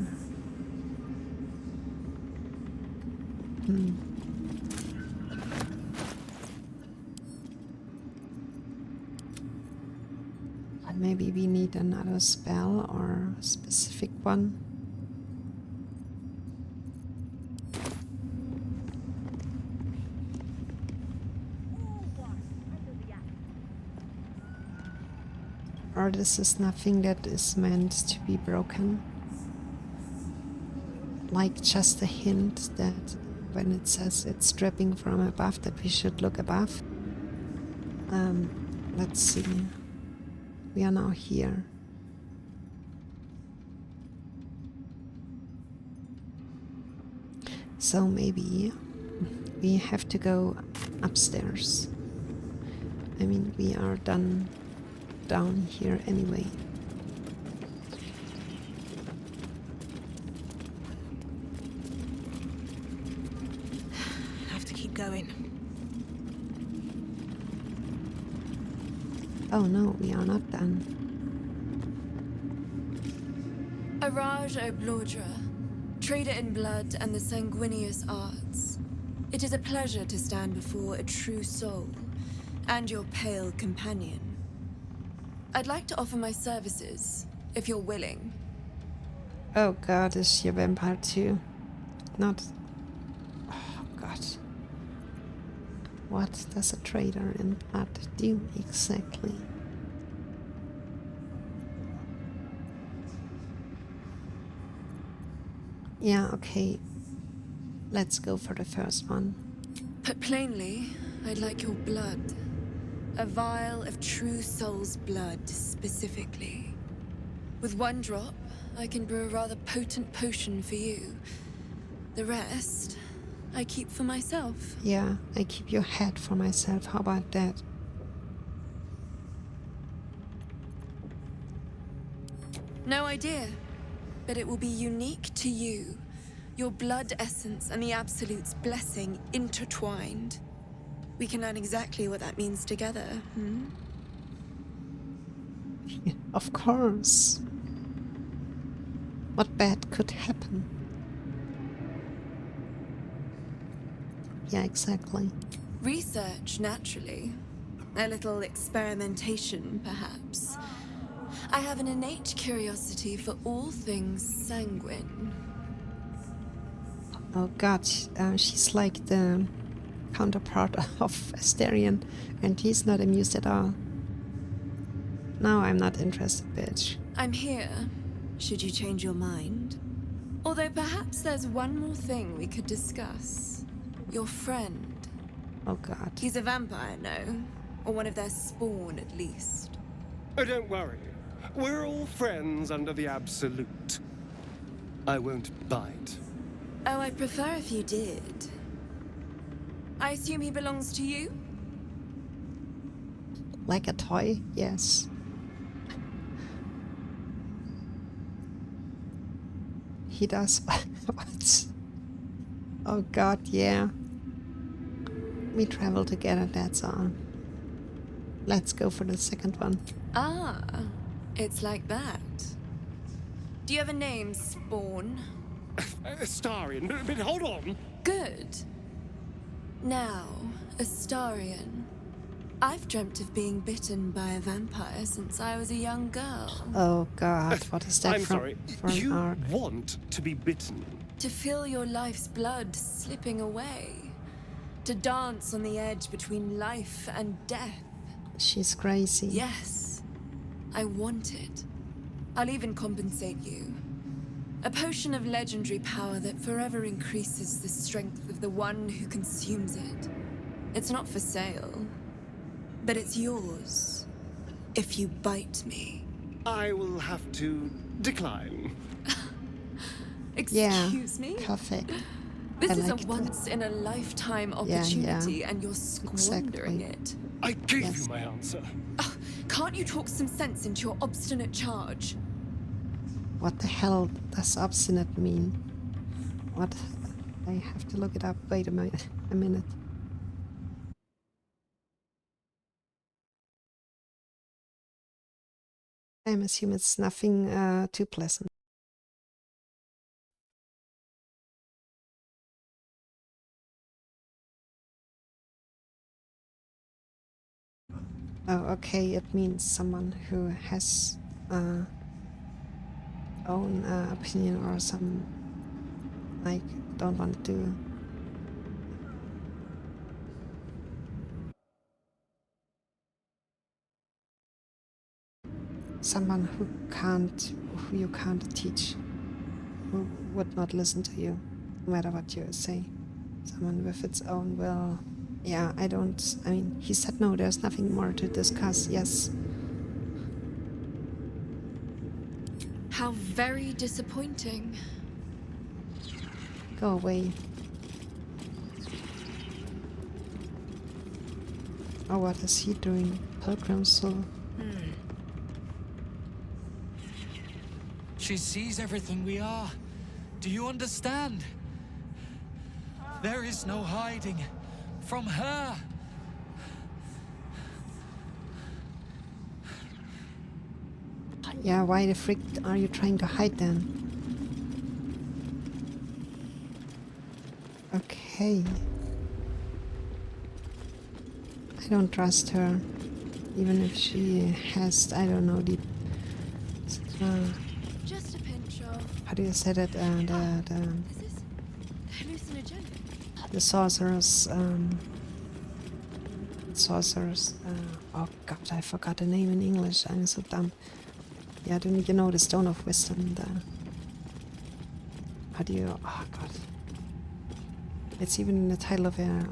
But maybe we need another spell or a specific one. Or this is nothing that is meant to be broken. Like just a hint that when it says it's dripping from above, that we should look above. Let's see. We are now here. So maybe we have to go upstairs. I mean, we are done down here anyway. Have to keep going. Oh no, we are not done. Araj O'Blordra, trader in blood and the sanguineous arts. It is a pleasure to stand before a true soul and your pale companion. I'd like to offer my services, if you're willing. Oh god, is she a vampire too? Not... Oh god. What does a trader in blood do exactly? Yeah, okay. Let's go for the first one. Put plainly, I'd like your blood. A vial of true soul's blood, specifically. With one drop, I can brew a rather potent potion for you. The rest, I keep for myself. Yeah, I keep your head for myself. How about that? No idea, but it will be unique to you. Your blood essence and the Absolute's blessing intertwined. We can learn exactly what that means together, hmm? Yeah, of course. What bad could happen? Yeah, exactly. Research, naturally. A little experimentation, perhaps. I have an innate curiosity for all things sanguine. Oh god, she's like the counterpart of Asterion, and he's not amused at all. No, I'm not interested, bitch. I'm here, should you change your mind. Although perhaps there's one more thing we could discuss. Your friend. Oh god. He's a vampire, no? Or one of their spawn, at least. Oh, don't worry. We're all friends under the Absolute. I won't bite. Oh, I'd prefer if you did. I assume he belongs to you? Like a toy? Yes. He does. What? Oh god, yeah. We travel together, that's all. Let's go for the second one. Ah, it's like that. Do you have a name, Spawn? Astarion, but hold on. Good. Now, Astarion. I've dreamt of being bitten by a vampire since I was a young girl. Oh god, what is that I'm sorry. for an You arc? want to be bitten? To feel your life's blood slipping away. To dance on the edge between life and death. She's crazy. Yes, I want it. I'll even compensate you. A potion of legendary power that forever increases the strength of the one who consumes it. It's not for sale, but it's yours. If you bite me. I will have to decline. Excuse me? Perfect. This I is a like once-in-a-lifetime Yeah, opportunity, and you're squandering exactly. it. I gave you my answer. Can't you talk some sense into your obstinate charge? What the hell does obstinate mean? What? I have to look it up. Wait a minute. I'm assuming it's nothing too pleasant. Oh, okay. It means someone who has own opinion or some like don't want to do. Someone who you can't teach, who would not listen to you, no matter what you say. Someone with its own will. Yeah, I mean, he said no, there's nothing more to discuss, yes. How very disappointing. Go away. Oh, what is he doing? Pilgrim soul. She sees everything we are. Do you understand? There is no hiding from her. Yeah, why the frick are you trying to hide then? Okay. I don't trust her. Even if she has, I don't know, the... Just a pinch of... how do you say that? Is this hallucinogenic? The sorcerers, oh god, I forgot the name in English, I'm so dumb. Yeah, don't you know the Stone of Wisdom, how do you, oh god. It's even in the title of a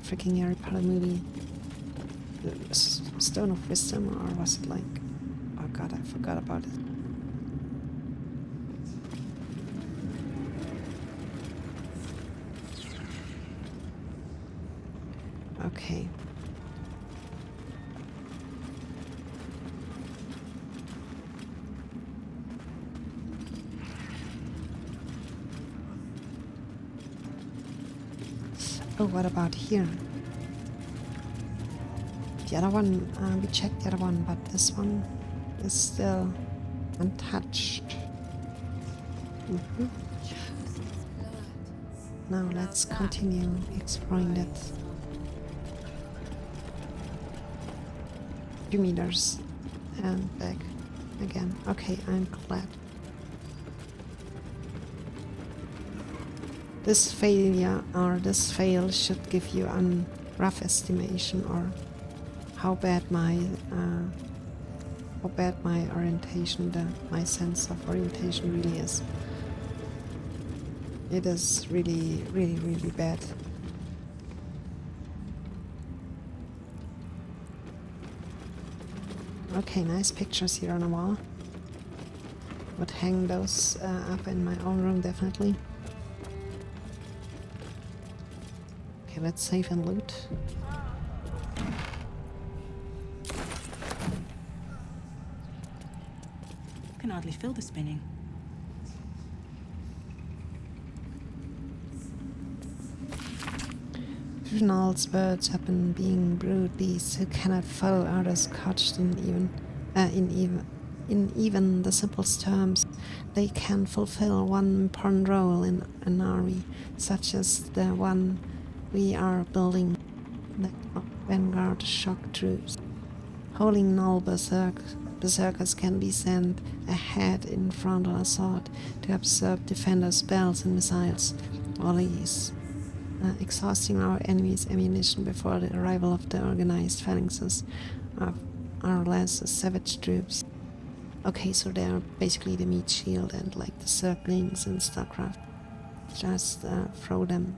freaking Harry Potter movie. The Stone of Wisdom, or was it like, oh god, I forgot about it. Okay. Oh, what about here? The other one, we checked the other one, but this one is still untouched. Now let's continue exploring that. 2 meters and back again. Okay, I'm glad. This failure or this fail should give you a rough estimation or how bad my orientation, my sense of orientation really is. It is really, really, really bad. Okay, nice pictures here on the wall. Would hang those up in my own room, definitely. Okay, let's save and loot. I can hardly feel the spinning. Juveniles birds have been being brood beasts who cannot follow others couched in even the simplest terms. They can fulfill one important role in an army, such as the one we are building, the vanguard shock troops. Holding null berserk berserkers can be sent ahead in front or assault to absorb defenders' spells and missiles, volleys, exhausting our enemy's ammunition before the arrival of the organized phalanxes of our less savage troops. Okay, so they're basically the meat shield and like the circlings in StarCraft. Just throw them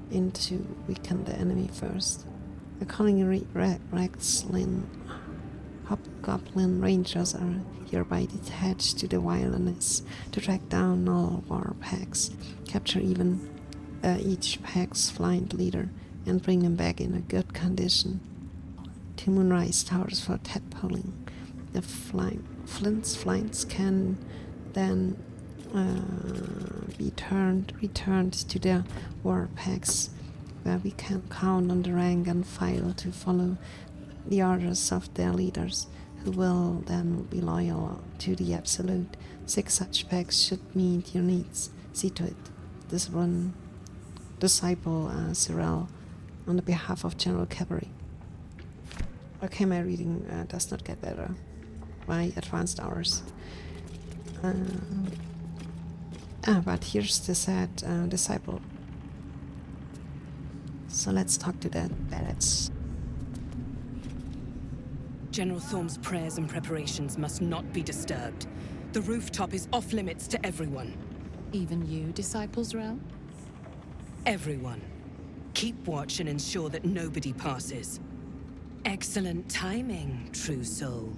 in to weaken the enemy first. Accordingly, Hobgoblin Rangers are hereby detached to the wilderness to track down all war packs, capture even each pack's flying leader, and bring them back in a good condition to Moonrise Towers for tadpoling. The flints can then be returned to their war packs, where we can count on the rank and file to follow the orders of their leaders, who will then be loyal to the Absolute. 6 such packs should meet your needs. See to it. This one disciple Cyril on the behalf of General Cavalry. Okay, my reading does not get better by advanced hours. But here's the sad disciple. So let's talk to the barracks. General Thorm's prayers and preparations must not be disturbed. The rooftop is off limits to everyone. Even you, Disciples Realm? Everyone. Keep watch and ensure that nobody passes. Excellent timing, true soul.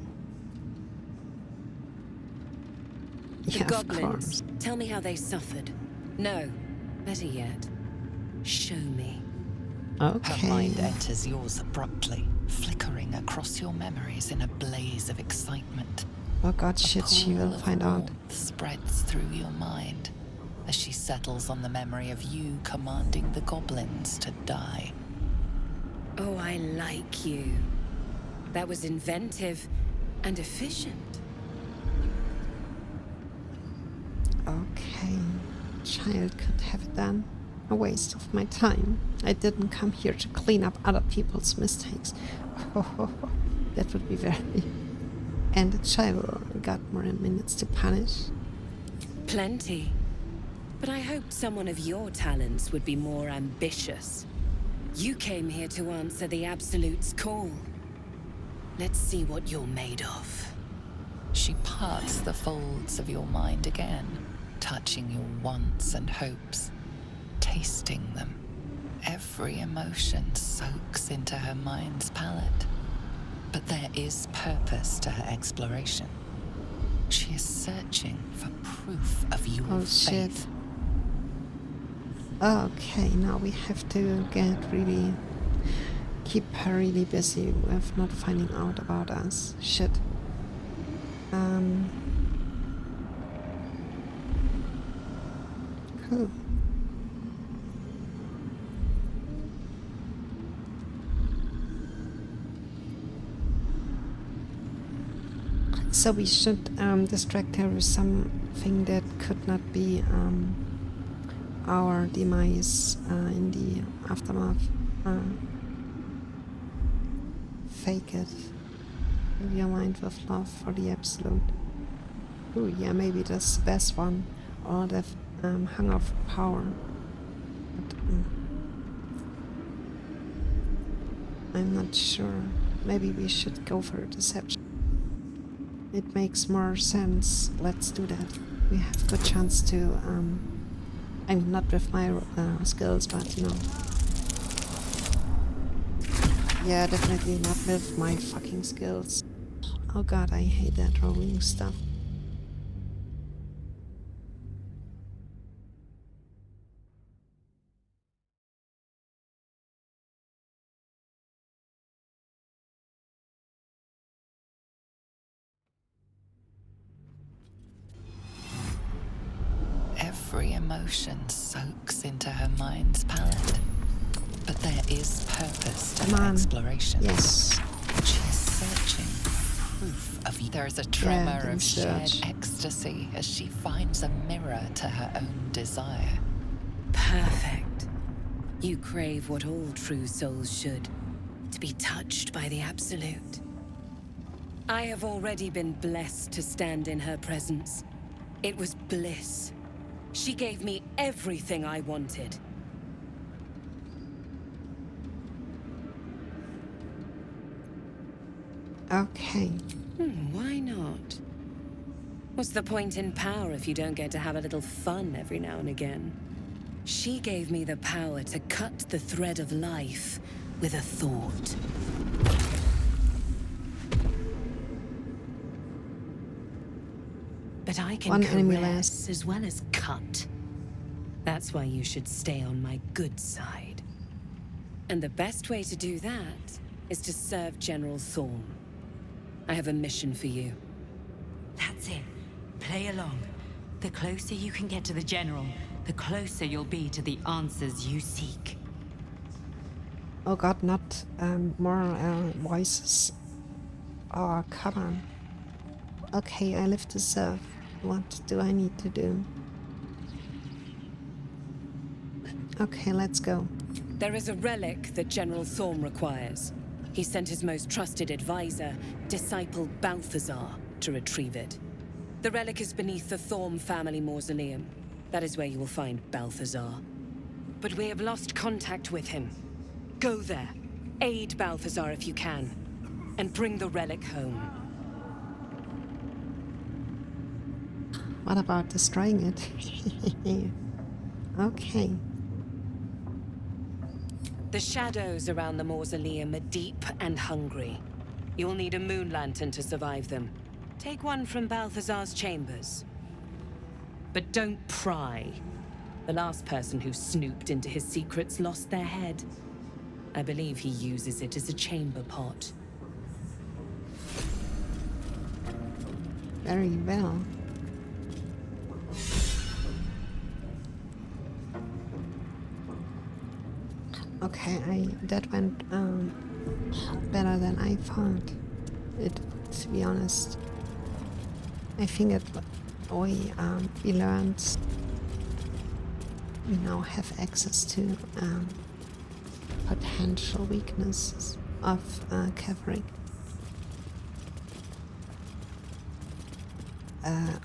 Yeah, The goblins, of course. tell me how they suffered. No, better yet, show me. Her mind enters yours abruptly, flickering across your memories in a blaze of excitement. Oh god, shit, she will find out. Warmth spreads through your mind as she settles on the memory of you commanding the goblins to die. Oh, I like you. That was inventive and efficient. Okay, child could have it done. A waste of my time. I didn't come here to clean up other people's mistakes. That would be very... And the child got more minutes to punish. Plenty. But I hoped someone of your talents would be more ambitious. You came here to answer the Absolute's call. Let's see what you're made of. She parts the folds of your mind again, touching your wants and hopes, tasting them. Every emotion soaks into her mind's palette. But there is purpose to her exploration. She is searching for proof of your faith. Shit. Okay, now we have to keep her really busy with not finding out about us. Shit. Cool. So we should distract her with something that could not be our demise in the aftermath. Fake it. Fill your mind with love for the Absolute. Ooh, yeah, maybe that's the best one. Or the hunger for power. But, I'm not sure. Maybe we should go for deception. It makes more sense. Let's do that. We have a good chance to, I mean, not with my skills, but, you know. Yeah, definitely not with my fucking skills. Oh god, I hate that rolling stuff. Every emotion soaks into her mind's palette. But there is purpose to her exploration. Yes. She is searching for proof of... There is a tremor of shared ecstasy as she finds a mirror to her own desire. Perfect. You crave what all true souls should. To be touched by the Absolute. I have already been blessed to stand in her presence. It was bliss. She gave me everything I wanted. Okay. Why not? What's the point in power if you don't get to have a little fun every now and again? She gave me the power to cut the thread of life with a thought. But I can caress as well as cut. That's why you should stay on my good side. And the best way to do that is to serve General Thorm. I have a mission for you. That's it. Play along. The closer you can get to the General, the closer you'll be to the answers you seek. Oh god, not more voices. Oh, come on. Okay, I live to serve. What do I need to do? Okay, let's go. There is a relic that General Thorm requires. He sent his most trusted advisor, disciple Balthazar, to retrieve it. The relic is beneath the Thorm family mausoleum. That is where you will find Balthazar. But we have lost contact with him. Go there, aid Balthazar if you can, and bring the relic home. What about destroying it? Okay. The shadows around the mausoleum are deep and hungry. You'll need a moon lantern to survive them. Take one from Balthazar's chambers. But don't pry. The last person who snooped into his secrets lost their head. I believe he uses it as a chamber pot. Very well. Okay, that went better than I thought it would, to be honest. I think we learned we now have access to potential weaknesses of Keverick.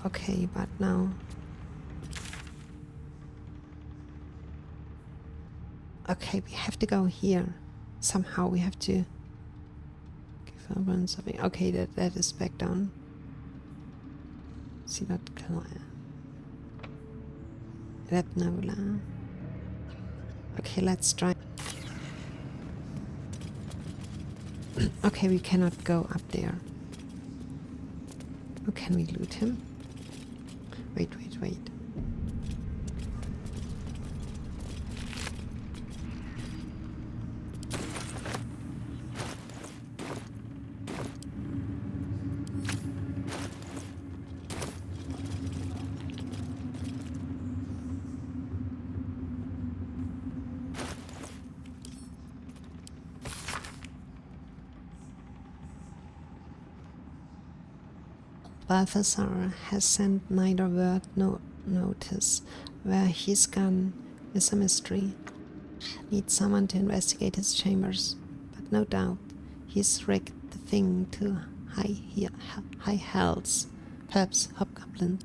Okay, but now okay, we have to go here. Somehow we have to give over something. Okay, that is back down. See that Nola. Okay, let's try. Okay, we cannot go up there. Oh, can we loot him? Wait. Balthazar has sent neither word nor notice. Where he's gone is a mystery. Needs someone to investigate his chambers, but no doubt he's rigged the thing to high hells, perhaps hobgoblin.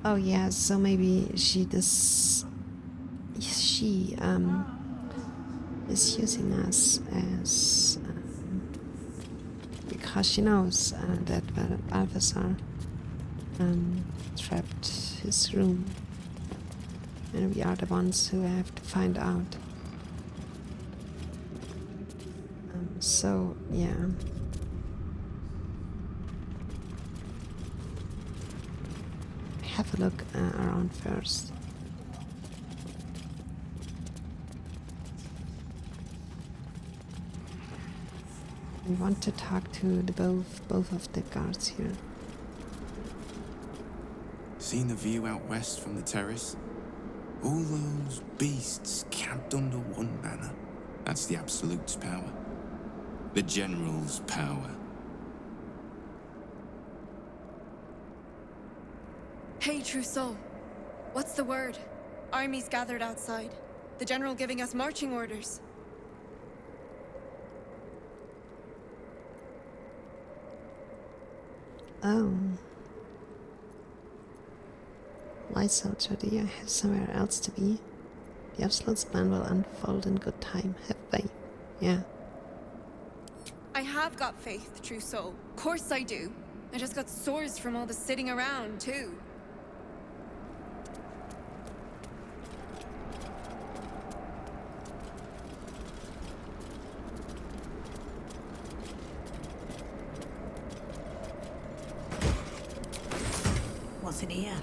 Oh yeah, so maybe she is using us as because she knows that Balthazar trapped his room, and we are the ones who have to find out. So yeah. Have a look around first. We want to talk to both of the guards here. Seen the view out west from the terrace? All those beasts camped under one banner. That's the Absolute's power. The General's power. Hey, True Soul. What's the word? Armies gathered outside. The General giving us marching orders. Oh. Why so, Jody? I have somewhere else to be. The Absolute's plan will unfold in good time, have they? Yeah. I have got faith, true soul. Course I do. I just got sores from all the sitting around, too. What's in here?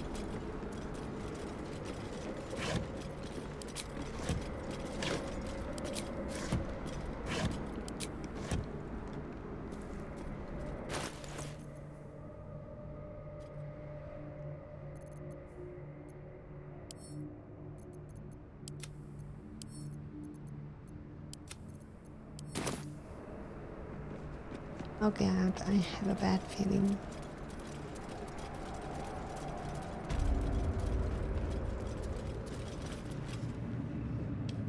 Oh god, I have a bad feeling.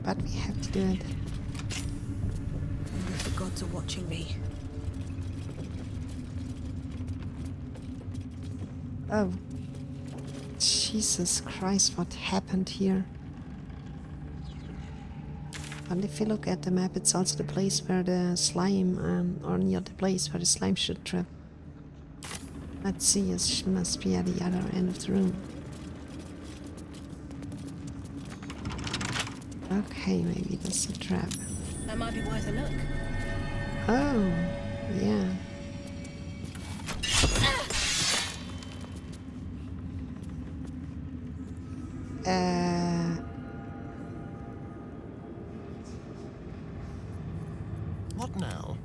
But we have to do it. The gods are watching me. Oh. Jesus Christ, what happened here? And if you look at the map, it's also the place where the slime, or near the place where the slime should trap. Let's see, it must be at the other end of the room. Okay, maybe that's a trap. That might be worth a look. Oh, yeah. What now?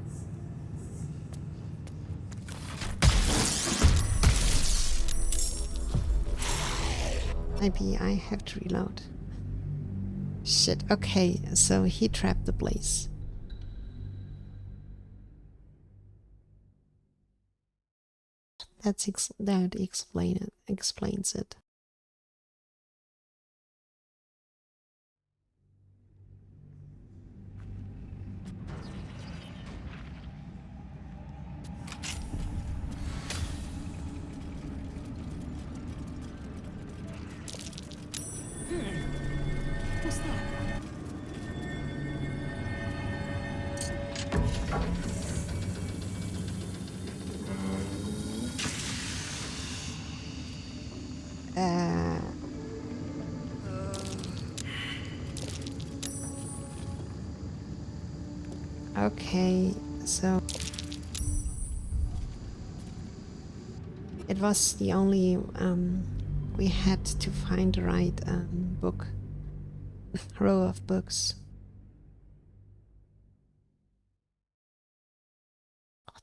Maybe I have to reload. Shit, okay, so he trapped the place. That explains it. What's that? Okay, so it was the only we had to find the right book row of books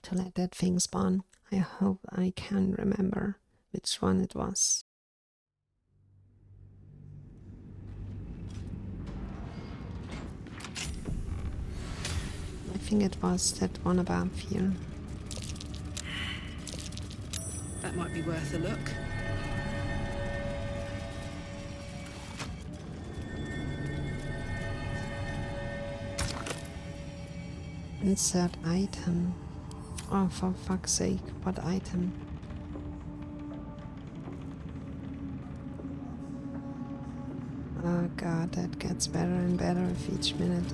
to let that thing spawn. I hope I can remember which one it was. I think it was that one above here. That might be worth a look. Insert item. Oh, for fuck's sake, what item? Oh god, that gets better and better with each minute.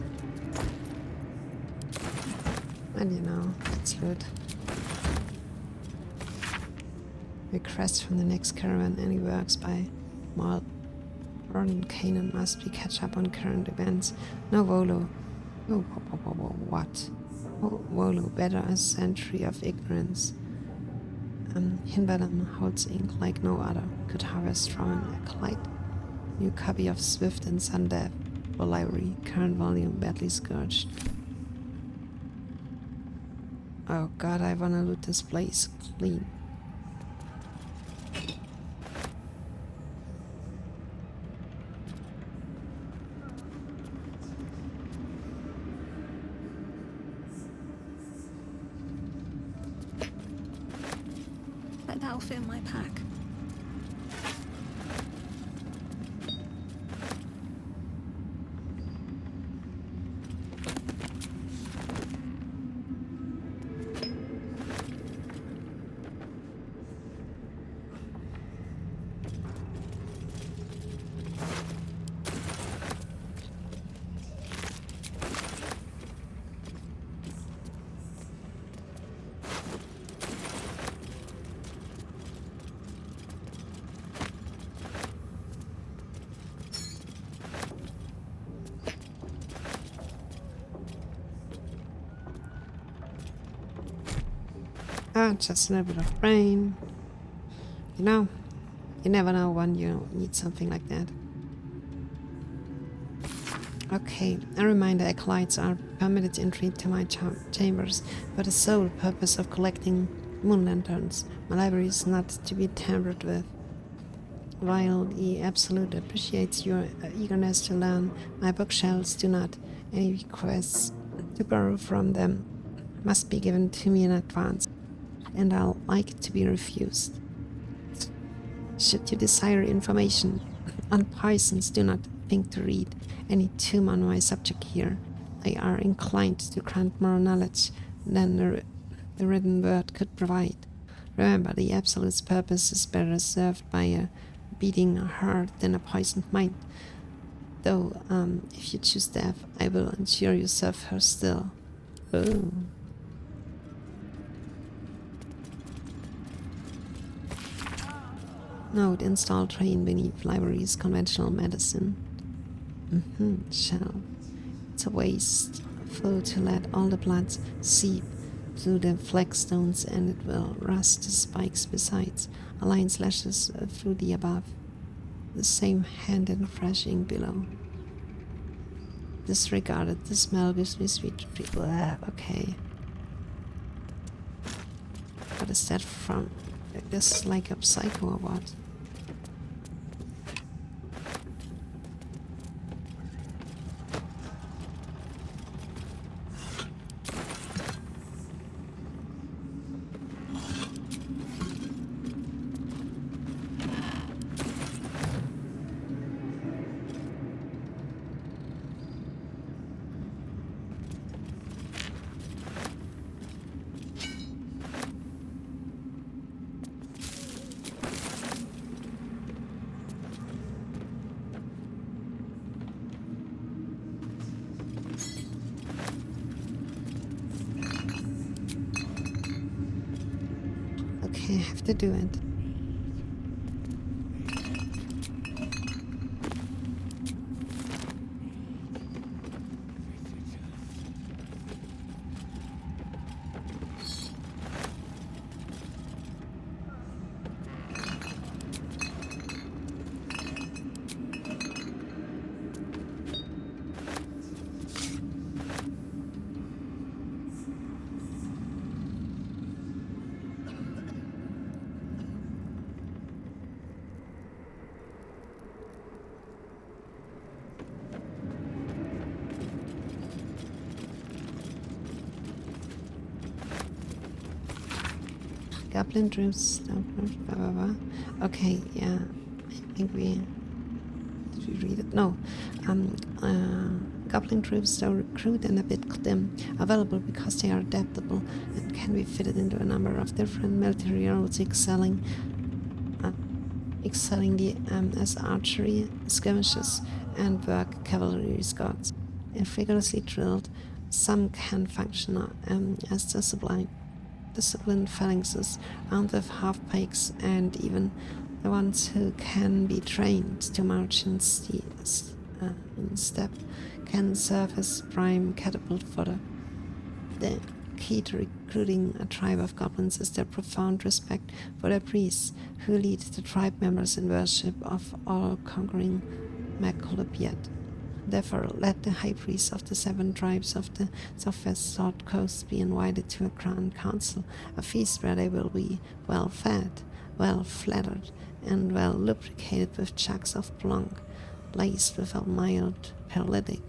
And you know, it's loot. Request from the next caravan, any works by Mal. Ron Kanan must be catch up on current events. No Volo. Oh, what? Oh, Volo, better a century of ignorance. Hinbadam holds ink like no other. Could harvest from an acolyte. New copy of Swift and Sundeath. For library. Current volume badly scourged. Oh god, I wanna loot this place clean. That'll fit in my pack. Ah, just a little bit of brain. You know, you never know when you need something like that. Okay, a reminder, acolytes are permitted entry to my chambers, but the sole purpose of collecting moon lanterns. My library is not to be tampered with. While the Absolute appreciates your eagerness to learn, my bookshelves do not. Any requests to borrow from them must be given to me in advance, and I'll like it to be refused. Should you desire information on poisons, do not think to read any tomb on my subject here. They are inclined to grant more knowledge than the written word could provide. Remember, the Absolute's purpose is better served by a beating heart than a poisoned mind. Though, if you choose death, I will ensure you serve her still. Oh. Note, install train beneath library's conventional medicine. Shell. It's a wasteful to let all the blood seep through the flagstones, and it will rust the spikes besides. A line slashes through the above. The same hand and fresh ink below. Disregarded. The smell gives me sweet treat. Okay. What is that from? This is like a psycho or what? Okay, I have to do it. Goblin troops, blah blah blah. Okay, yeah, I think we did we read it? No. Goblin troops are crude and a bit dim, available because they are adaptable and can be fitted into a number of different military roles, excelling the as archery, skirmishes, and work cavalry scouts. If rigorously drilled, some can function as disciplined phalanxes, armed with half-pikes, and even the ones who can be trained to march in step can serve as prime catapult fodder. The key to recruiting a tribe of goblins is their profound respect for their priests, who lead the tribe members in worship of all-conquering Makulabiyat. Therefore, let the high priests of the 7 tribes of the southwest Sword Coast be invited to a grand council, a feast where they will be well fed, well flattered, and well lubricated with jugs of blanc, laced with a mild paralytic.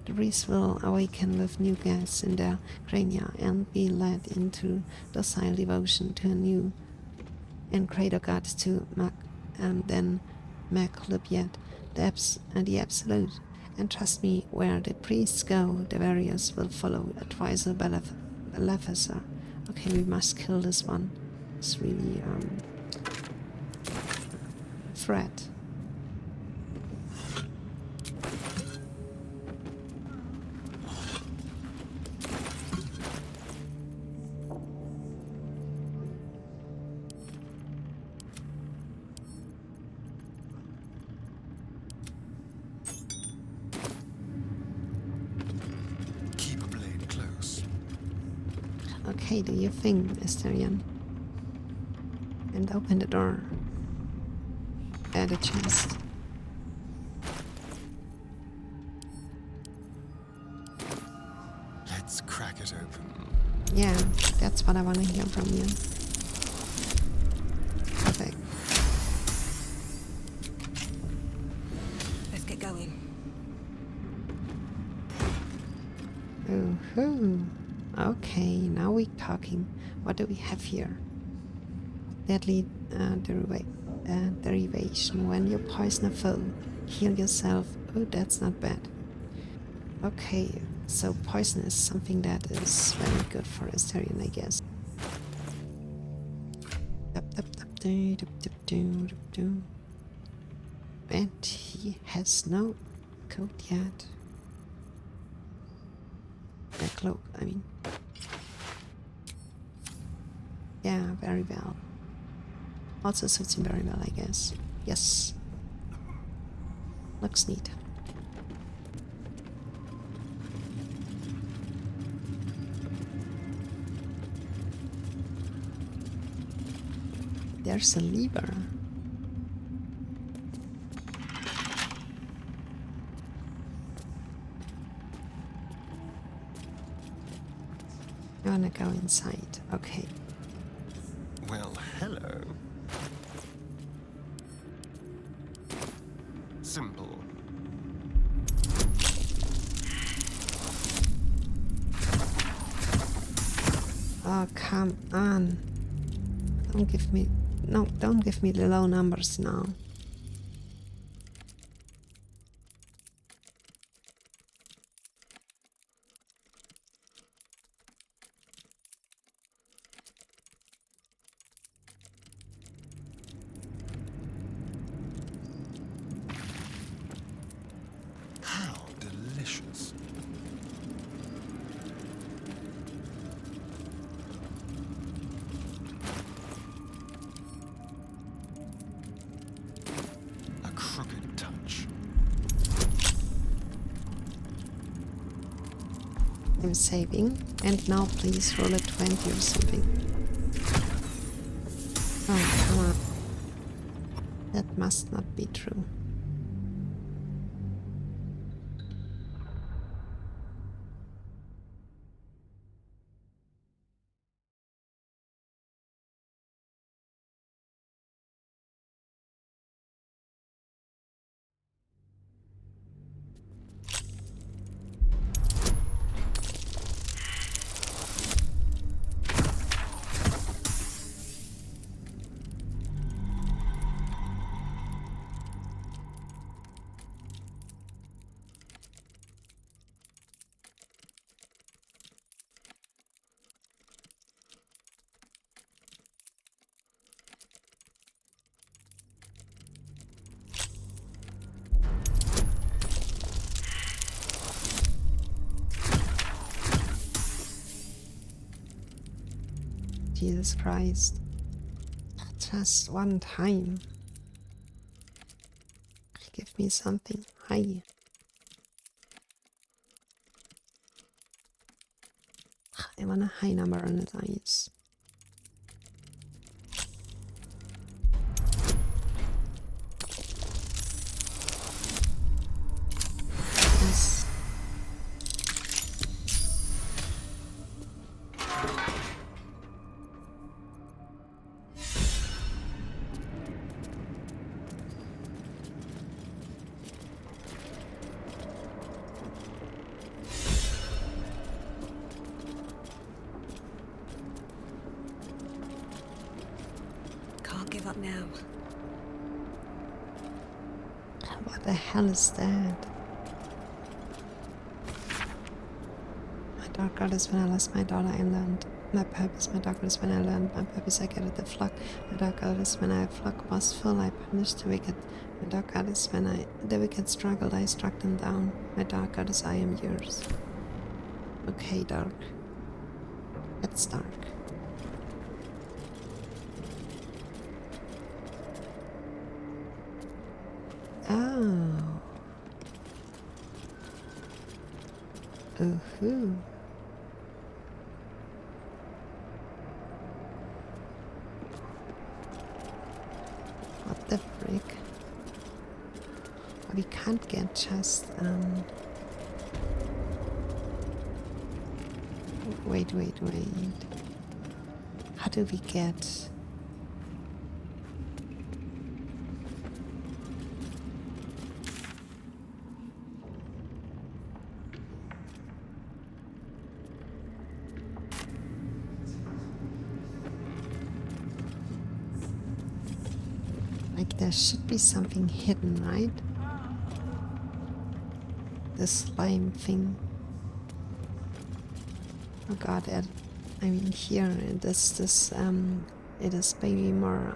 The priests will awaken with new gas in their crania and be led into docile devotion to a new and greater god to then Makulabiyat, the Absolute. And trust me, where the priests go, the warriors will follow, advisor Balthazar. Okay, we must kill this one. It's really threat. Okay, do you think, Asterion? And open the door. Add a chest. Let's crack it open. Yeah, that's what I want to hear from you. Perfect. Let's get going. Ooh-hoo. Okay, now we're talking. What do we have here? Deadly derivation. When you poison a foe, heal yourself. Oh, that's not bad. Okay, so poison is something that is very good for Asterion, I guess. And he has no coat yet. A cloak, I mean. Yeah, very well. Also suits him very well, I guess. Yes. Looks neat. There's a lever. I wanna go inside. Okay. Well, hello. Simple. Oh, come on. Don't give me... No, don't give me the low numbers now. How delicious. A crooked touch. I'm saving. And now please roll a 20 or something. Oh, come on. That must not be true. Jesus Christ. Just one time. Give me something high. I want a high number on the dice. Yes. Can't give up now. What the hell is that? My dark goddess, when I lost my daughter, I learned my purpose. My dark goddess, when I learned my purpose, I gathered the flock. My dark goddess, when I flock was full, I punished the wicked. My dark goddess, when the wicked struggled, I struck them down. My dark goddess, I am yours. Okay, dark. It's dark. Oh. Ooh-hoo. trick. But we can't get just wait. How do we get like there should be something hidden, right? The slime thing. Oh god, I mean here it is maybe more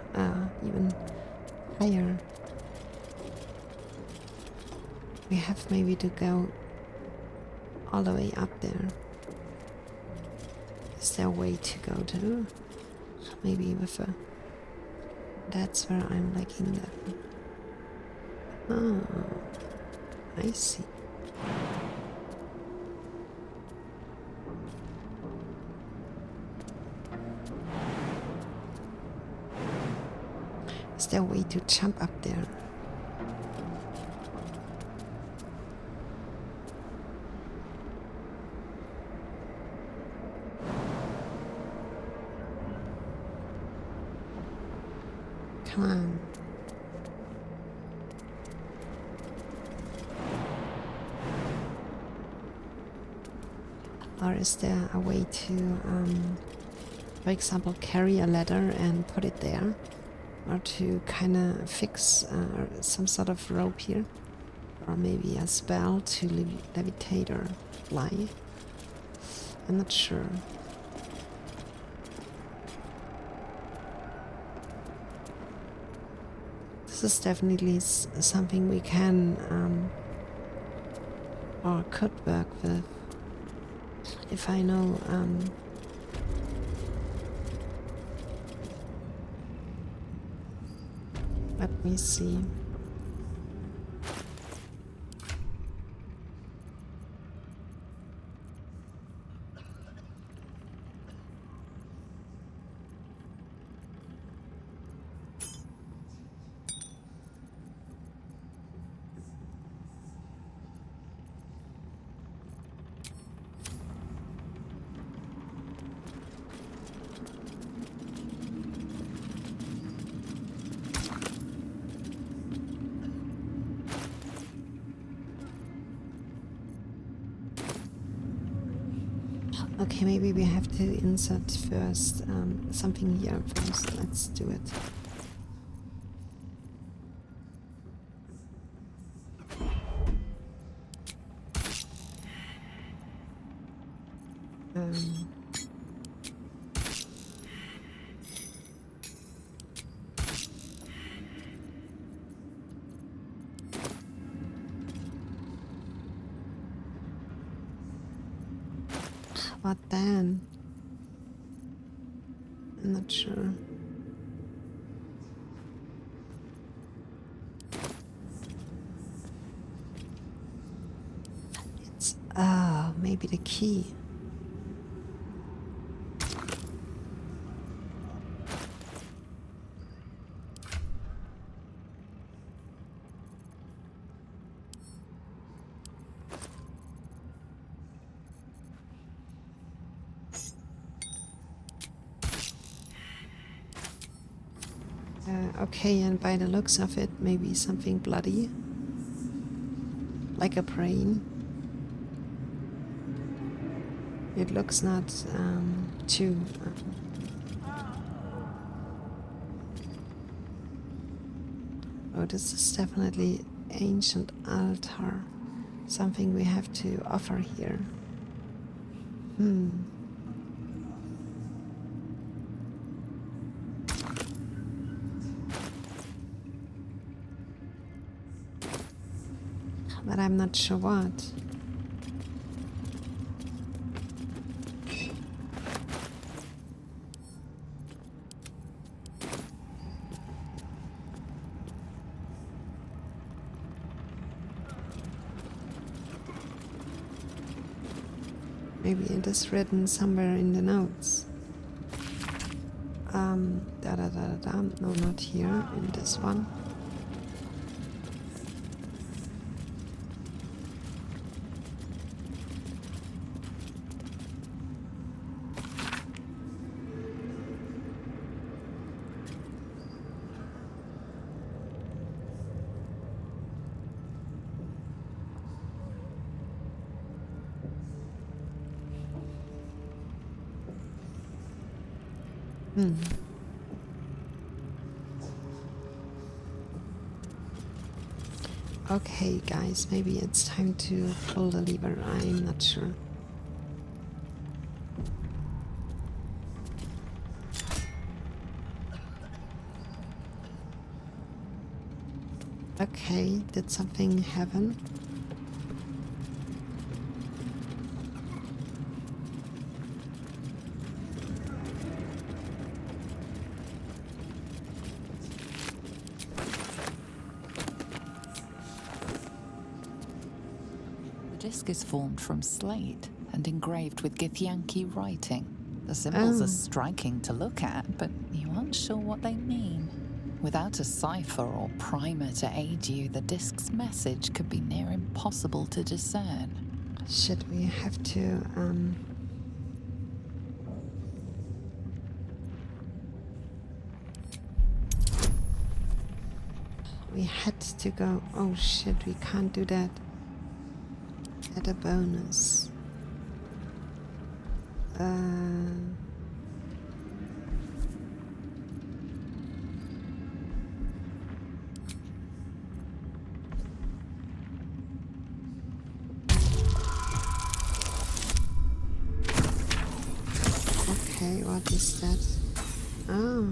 even higher. We have maybe to go all the way up there. Is there a way to go to? Maybe with a... That's where I'm liking that. Oh, I see. Is there a way to jump up there? Come on. Or is there a way to, for example, carry a ladder and put it there? Or to kind of fix some sort of rope here? Or maybe a spell to levitate or fly? I'm not sure. This is definitely something we can or could work with if I know let me see. Okay, maybe we have to insert first something here first. Let's do it. What then? I'm not sure. It's maybe the key. Okay, and by the looks of it, maybe something bloody. Like a brain. It looks not too... oh, this is definitely ancient altar. Something we have to offer here. But I'm not sure what. Maybe it is written somewhere in the notes. No, not here, in this one. Hmm. Okay, guys, maybe it's time to pull the lever. I'm not sure. Okay, did something happen? The disc is formed from slate and engraved with Githyanki writing. The symbols are striking to look at, but you aren't sure what they mean. Without a cipher or primer to aid you, the disc's message could be near impossible to discern. Shit, we have to, we had to go. Oh shit, we can't do that. Add a bonus. Okay, what is that? Oh.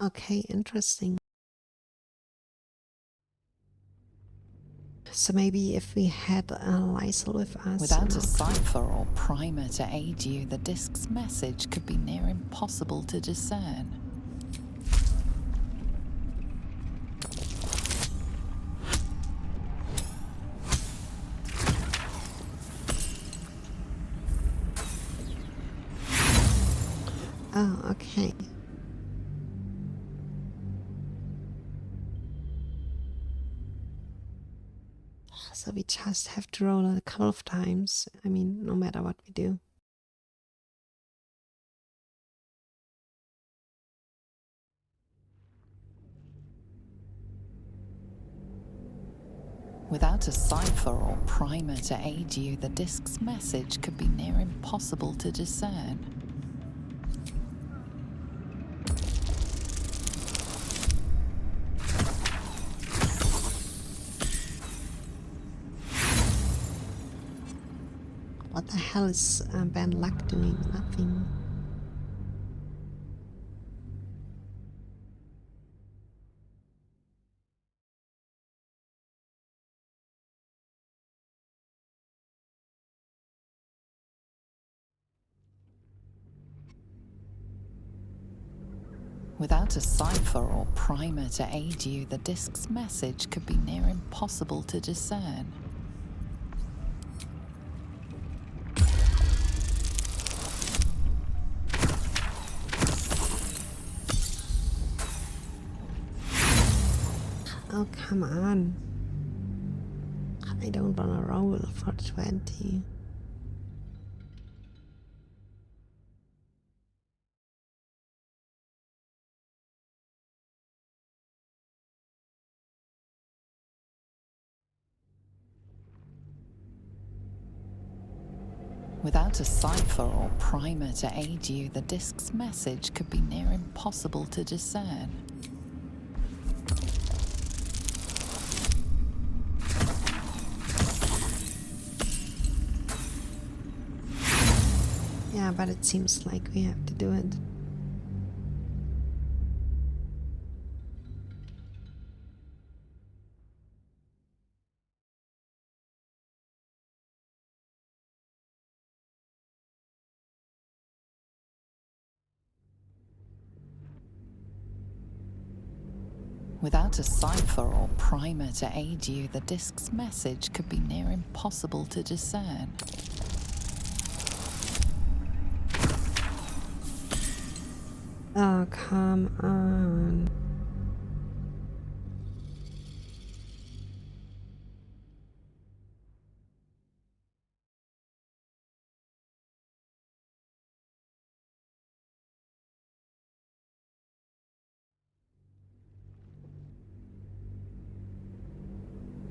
Okay, interesting. So maybe if we had Lysel with us... Without a cipher or primer to aid you, the disc's message could be near impossible to discern. Oh, okay. So we just have to roll it a couple of times. I mean, no matter what we do. Without a cipher or primer to aid you, the disc's message could be near impossible to discern. What the hell is Ben Luck doing? Nothing. Without a cipher or primer to aid you, the disc's message could be near impossible to discern. Oh, come on. I don't wanna roll for 20. Without a cipher or primer to aid you, the disc's message could be near impossible to discern. Yeah, but it seems like we have to do it. Without a cipher or primer to aid you, the disc's message could be near impossible to discern. Oh, come on.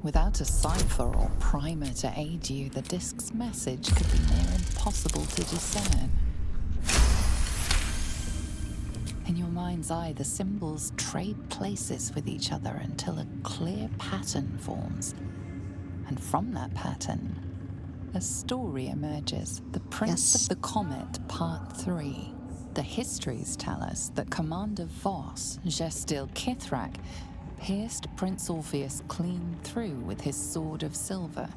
Without a cipher or primer to aid you, the disk's message could be near impossible to discern. In your mind's eye, the symbols trade places with each other until a clear pattern forms. And from that pattern, a story emerges. The Prince of the Comet, Part 3. The histories tell us that Commander Voss, Gestil Kithrak, pierced Prince Orpheus clean through with his sword of silver,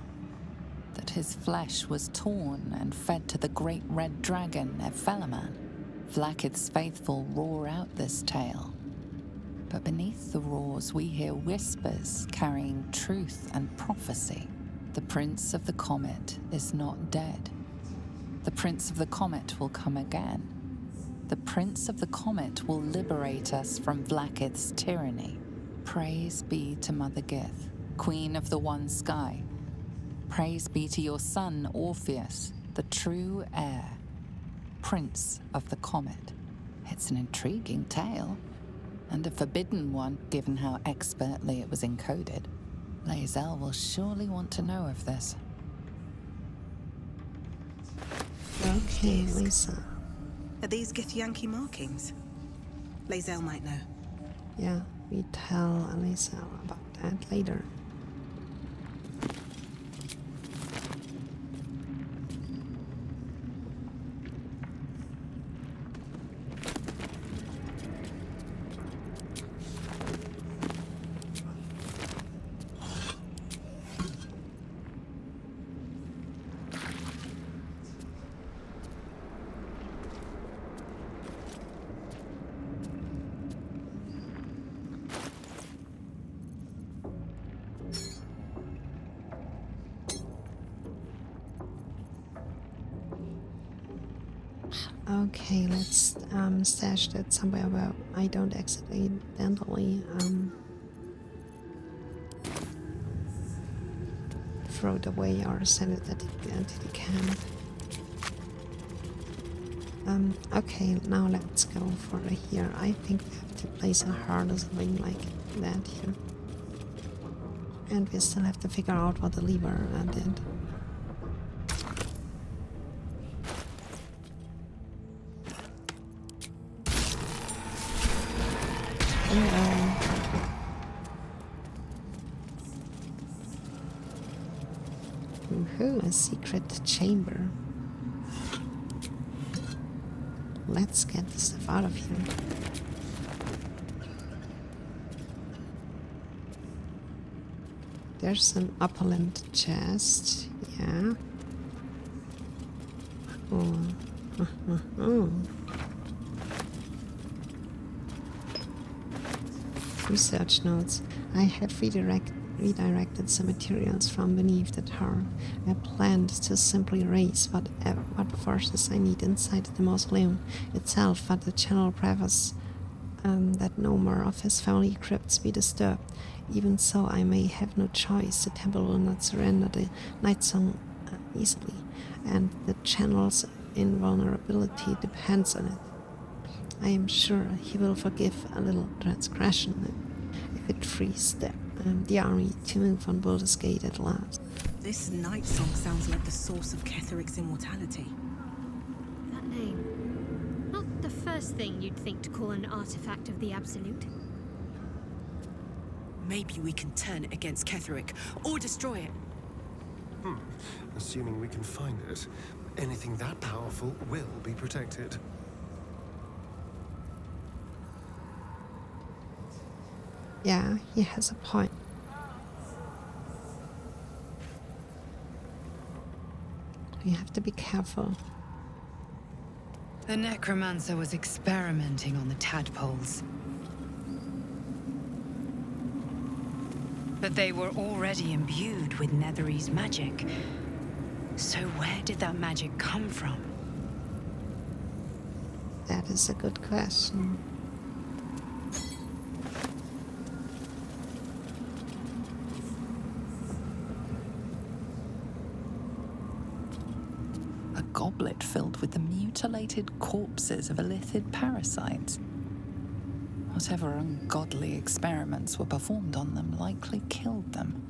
that his flesh was torn and fed to the great red dragon Ephelaman. Vlaakith's faithful roar out this tale, but beneath the roars we hear whispers carrying truth and prophecy. The Prince of the Comet is not dead. The Prince of the Comet will come again. The Prince of the Comet will liberate us from Vlaakith's tyranny. Praise be to Mother Gith, Queen of the One Sky. Praise be to your son, Orpheus, the true heir, Prince of the Comet. It's an intriguing tale, and a forbidden one, given how expertly it was encoded. Lae'zel will surely want to know of this. Okay, Lisa. Are these Githyanki markings? Lae'zel might know. Yeah, we tell Lisa about that later. Okay, let's stash that somewhere where I don't accidentally throw it away or send it to the camp. Okay, now let's go for here. I think we have to place a harness ring like that here. And we still have to figure out what the lever did. Ooh, a secret chamber. Let's get the stuff out of here. There's an opulent chest, yeah. Research notes. I have redirected some materials from beneath the tower. I planned to simply raise what forces I need inside the mausoleum itself, but the channel prefers that no more of his family crypts be disturbed. Even so, I may have no choice. The temple will not surrender the Night Song easily, and the channel's invulnerability depends on it. I am sure he will forgive a little transgression if it frees the army to move on Baldur's Gate at last. This Night Song sounds like the source of Ketheric's immortality. That name. Not the first thing you'd think to call an artifact of the Absolute. Maybe we can turn it against Ketheric, or destroy it. Assuming we can find it, anything that powerful will be protected. Yeah, he has a point. We have to be careful. The necromancer was experimenting on the tadpoles. But they were already imbued with Nethery's magic. So where did that magic come from? That is a good question. A goblet filled with the mutilated corpses of elithid parasites. Whatever ungodly experiments were performed on them likely killed them.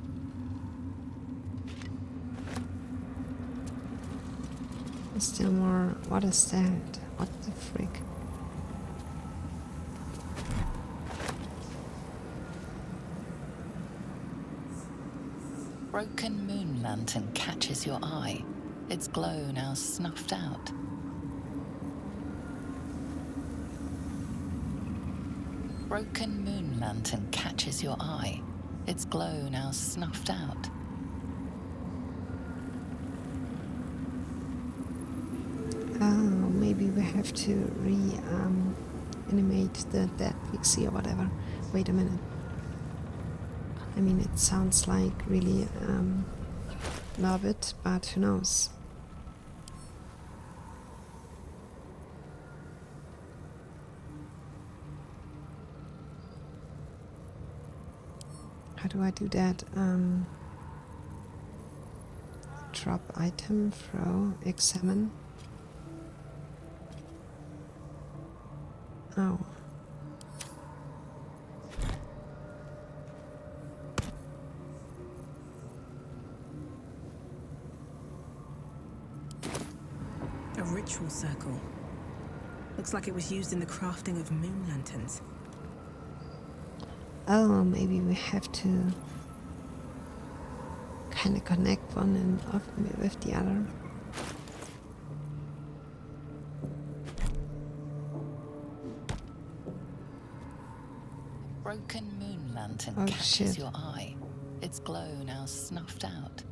Still more. What is that? What the frick? Broken moon lantern catches your eye. Its glow now snuffed out. Broken moon lantern catches your eye. Its glow now snuffed out. Oh, maybe we have to animate the dead pixie or whatever. Wait a minute. I mean, it sounds like really morbid, but who knows? How do I do that? Drop item, throw, examine. Oh. A ritual circle. Looks like it was used in the crafting of moon lanterns. Oh, maybe we have to kind of connect one and with the other. Broken moon lantern Oh, catches shit. your eye. Its glow now snuffed out.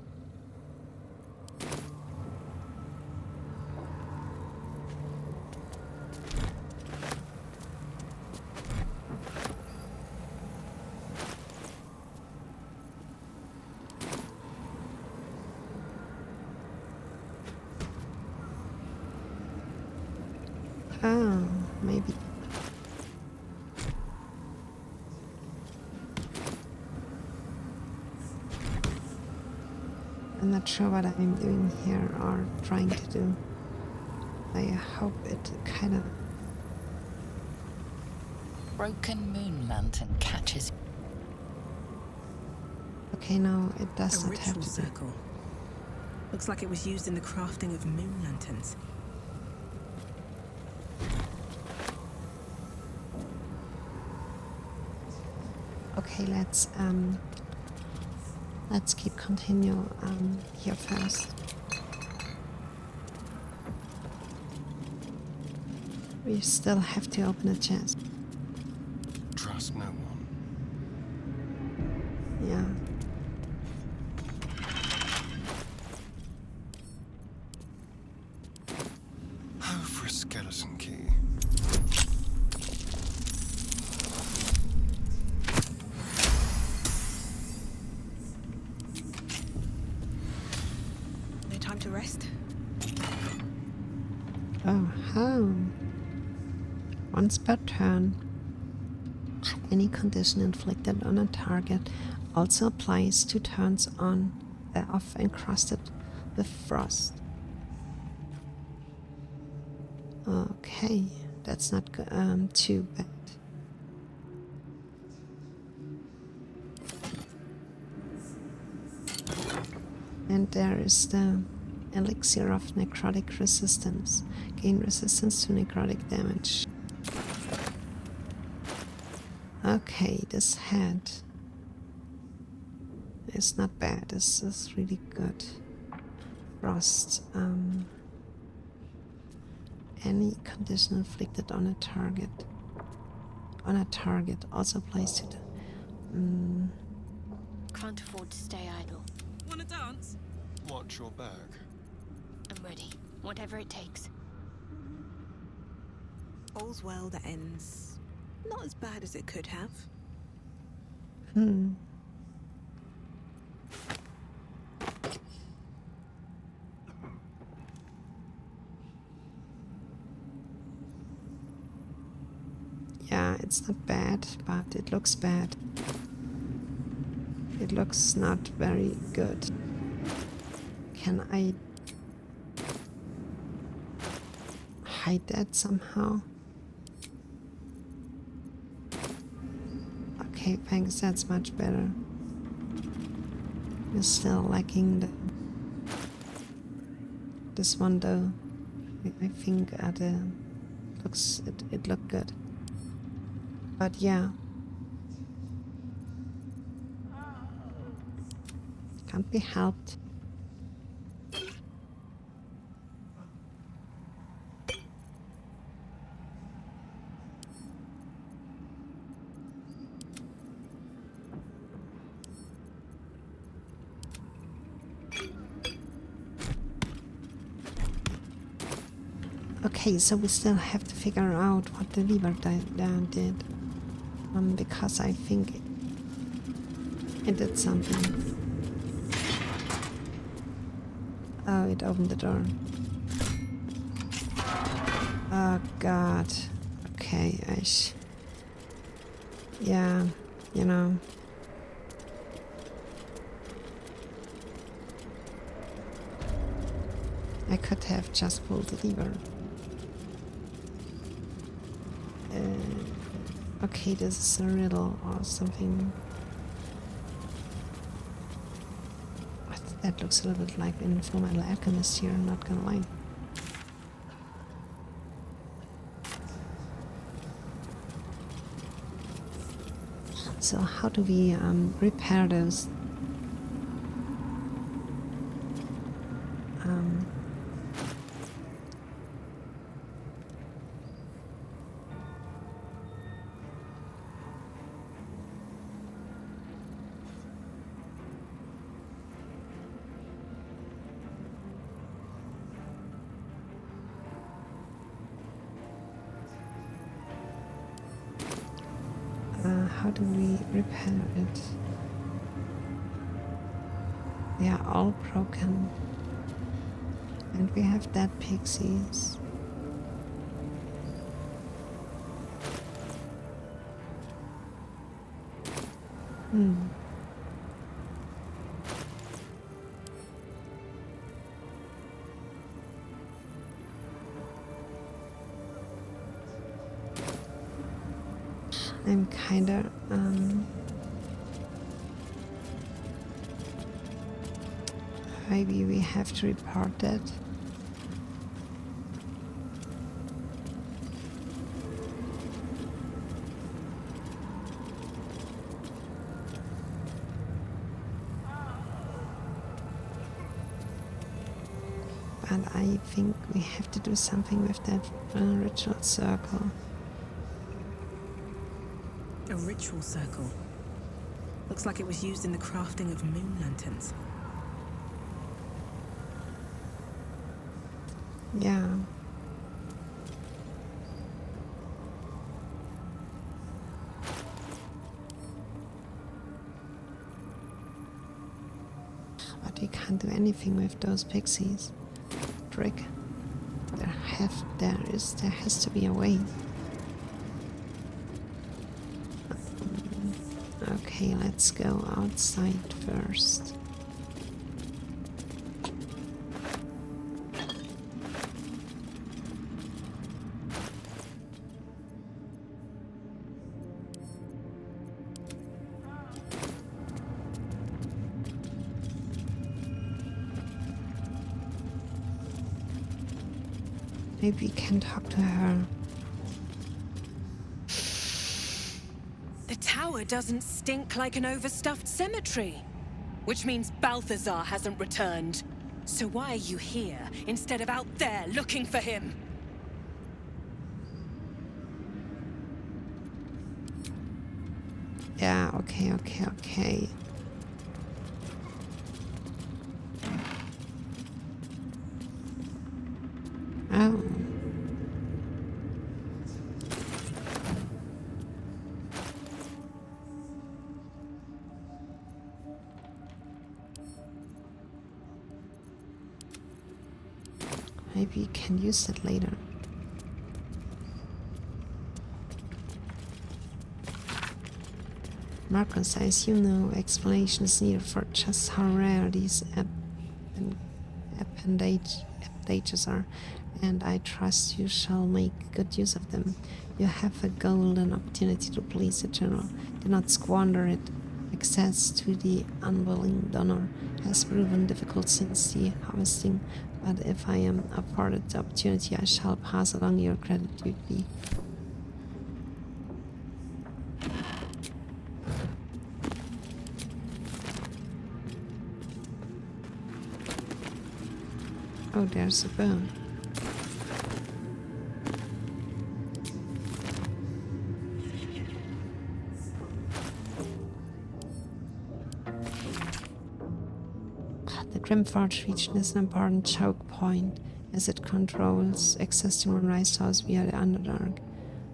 Oh, maybe. I'm not sure what I'm doing here or trying to do. I hope it kind of... Broken moon lantern catches. Okay, no, it does A not have ritual to circle. Looks like it was used in the crafting of moon lanterns. Okay, let's keep continue here first. We still have to open a chest. Trust no one. Yeah. Oh, for a skeleton key. No time to rest? Oh, how? Once per turn, any condition inflicted on a target also applies 2 turns on, off encrusted with frost. Okay, that's not too bad. And there is the elixir of necrotic resistance. Gain resistance to necrotic damage. Okay, this head is not bad. This is really good. Frost. Any condition inflicted on a target. Also applies to the... Can't afford to stay idle. Wanna dance? Watch your back. I'm ready. Whatever it takes. All's well that ends not as bad as it could have. Yeah, it's not bad, but it looks bad. It looks not very good. Can I hide that somehow? Okay, thanks, that's much better. We're still lacking this one though. I think it looked good. But yeah. Can't be helped. Okay, so we still have to figure out what the lever did. Because I think it did something. Oh, it opened the door. Oh god. Okay, yeah, you know. I could have just pulled the lever. Okay, this is a riddle or something. That looks a little bit like an informal alchemist here, I'm not gonna lie. So how do we repair those? How do we repair it? They are all broken. And we have dead pixies. I'm kinda maybe we have to report that. But I think we have to do something with that ritual circle. A ritual circle. Looks like it was used in the crafting of moon lanterns. Yeah. But we can't do anything with those pixies. Trick. There has to be a way. Okay, let's go outside first. Maybe we can talk to her. The tower doesn't stink like an overstuffed cemetery. Which means Balthazar hasn't returned. So why are you here instead of out there looking for him? Yeah, okay. Oh. Maybe you can use it later. Marcus, I assume no explanation is needed for just how rare these appendages are, and I trust you shall make good use of them. You have a golden opportunity to please the general. Do not squander it. Access to the unwilling donor has proven difficult since the harvesting but if I am afforded the opportunity, I shall pass along your gratitude. Oh, there's a burn. The Grimforge region is an important choke point as it controls access to Moonrise House via the Underdark.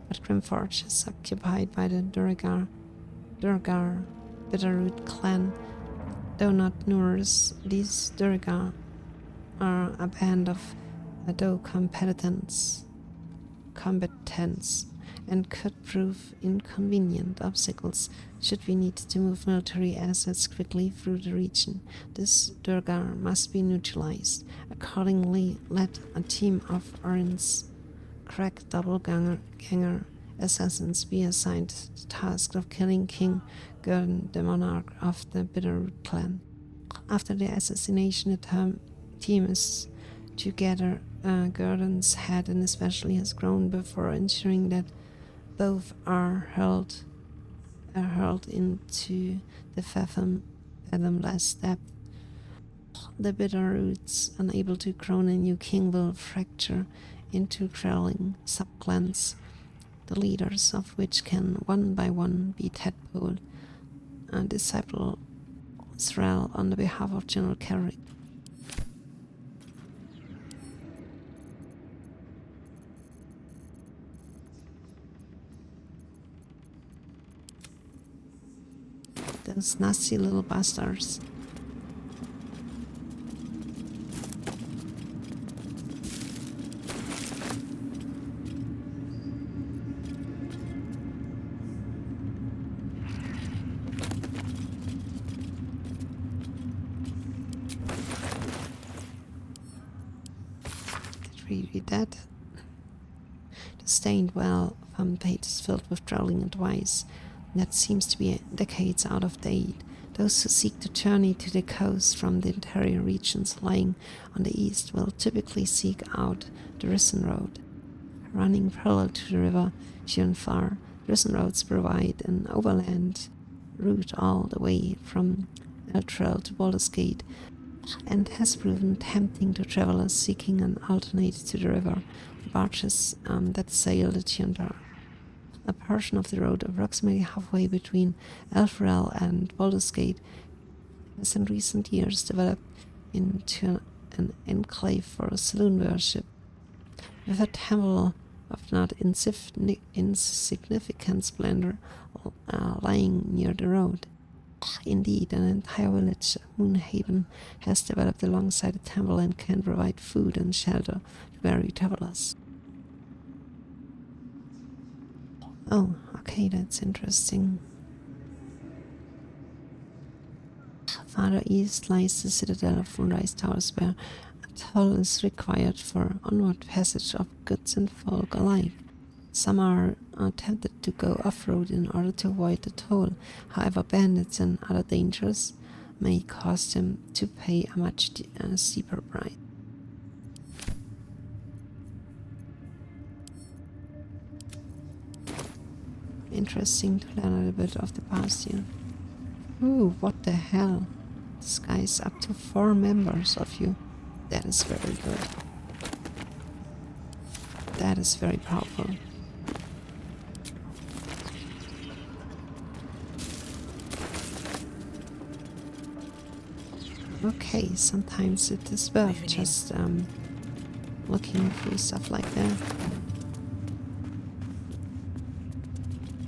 But Grimforge is occupied by the Durgar Bitterroot clan. Though not numerous, these Durgar are a band of combatants and could prove inconvenient obstacles should we need to move military assets quickly through the region. This Durgar must be neutralized. Accordingly, let a team of Orin's crack double-ganger assassins be assigned the task of killing King Gurden, the monarch of the Bitterroot clan. After the assassination, the team is to gather Gurden's head and especially his crown before ensuring that both are hurled into the fathomless depth. The Bitterroots, unable to crown a new king, will fracture into crawling subclans, the leaders of which can one by one be tadpoled and disciple Thrall on the behalf of General Carrick. Those nasty little bastards. Really dead. The stained well from page is filled with trolling advice that seems to be decades out of date. Those who seek to journey to the coast from the interior regions lying on the east will typically seek out the Risen Road. Running parallel to the river Gianfar, Risen Roads provide an overland route all the way from Eltrell to Baldur's Gate, and has proven tempting to travelers seeking an alternative to the river barges that sail the Gianfar. A portion of the road, approximately halfway between Elfrel and Baldur's Gate, has in recent years developed into an enclave for saloon worship, with a temple of not insignificant splendor lying near the road. Indeed, an entire village, Moonhaven, has developed alongside the temple and can provide food and shelter to weary travelers. Oh, okay, that's interesting. Farther east lies the citadel of Moonrise Towers, where a toll is required for onward passage of goods and folk alike. Some are tempted to go off-road in order to avoid the toll. However, bandits and other dangers may cause them to pay a much steeper price. Interesting to learn a little bit of the past here. Ooh, what the hell? This guy is up to 4 members of you. That is very good. That is very powerful. Okay, sometimes it is worth just looking through stuff like that.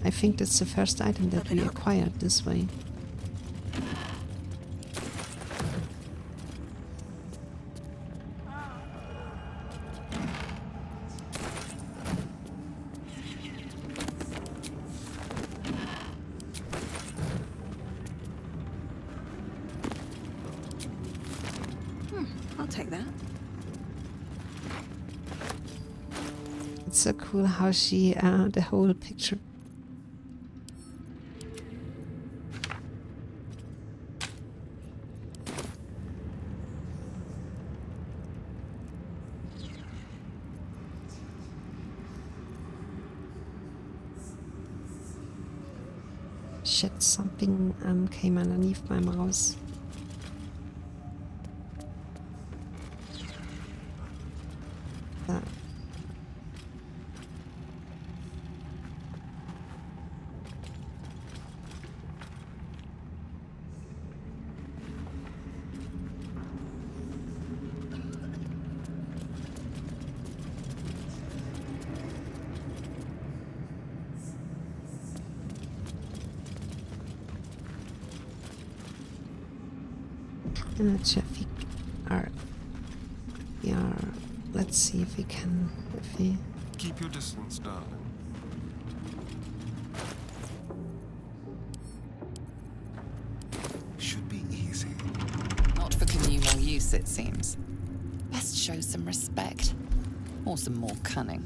I think that's the first item that we acquired this way. I'll take that. It's so cool how she, the whole picture. Shit, something came underneath my mouse. That. I'm not sure if we are. Let's see if we can. If we Keep your distance, darling. Should be easy. Not for communal use, it seems. Best show some respect. Or some more cunning.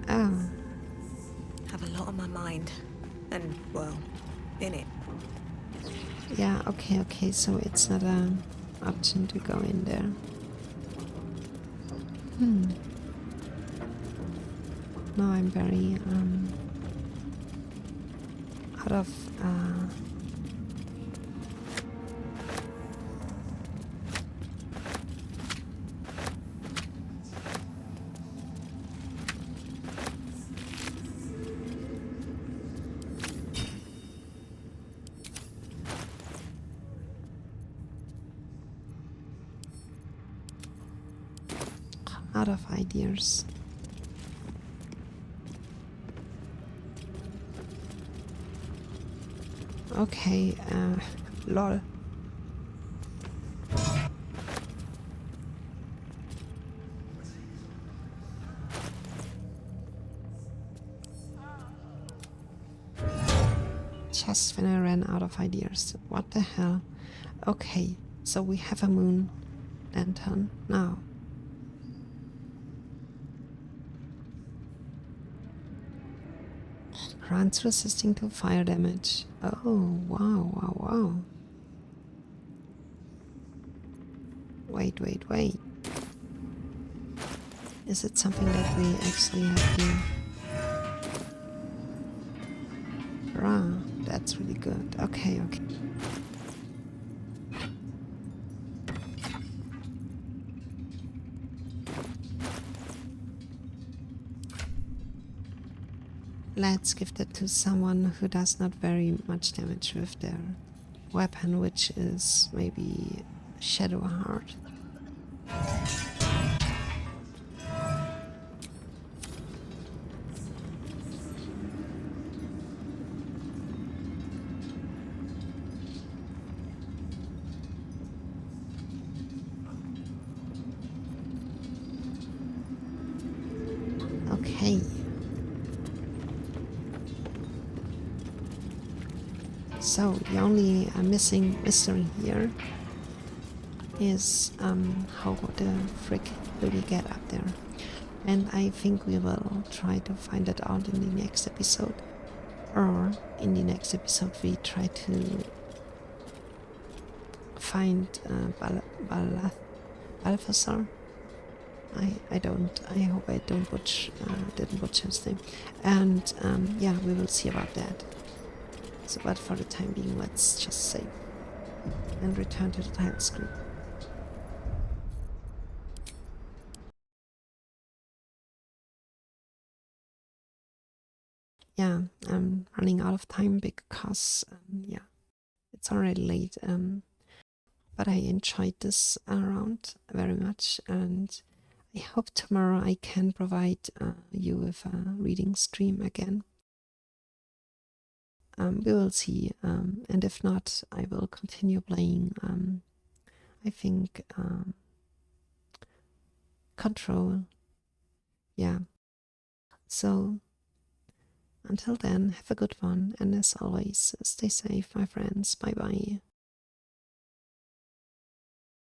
Oh. Have a lot on my mind. And, well, in it. Yeah, okay, so it's not an option to go in there. No, I'm very out of ideas. Okay, lol. Just when I ran out of ideas. What the hell? Okay, so we have a moon lantern now. Grants resisting to fire damage. Oh, wow. Wait. Is it something that we actually have here? Rah, that's really good. Okay. Let's give that to someone who does not very much damage with their weapon, which is maybe Shadowheart. Okay. So the only missing mystery here is how the frick will we get up there, and I think we will try to find it out in the next episode, or in the next episode we try to find Balthasar. I hope I didn't butcher his name, and yeah, we will see about that. So, but for the time being, let's just save and return to the title screen. Yeah, I'm running out of time because yeah, it's already late. But I enjoyed this round very much, and I hope tomorrow I can provide you with a reading stream again. We will see, and if not, I will continue playing. I think Control. Yeah. So until then, have a good one, and as always, stay safe, my friends. Bye bye.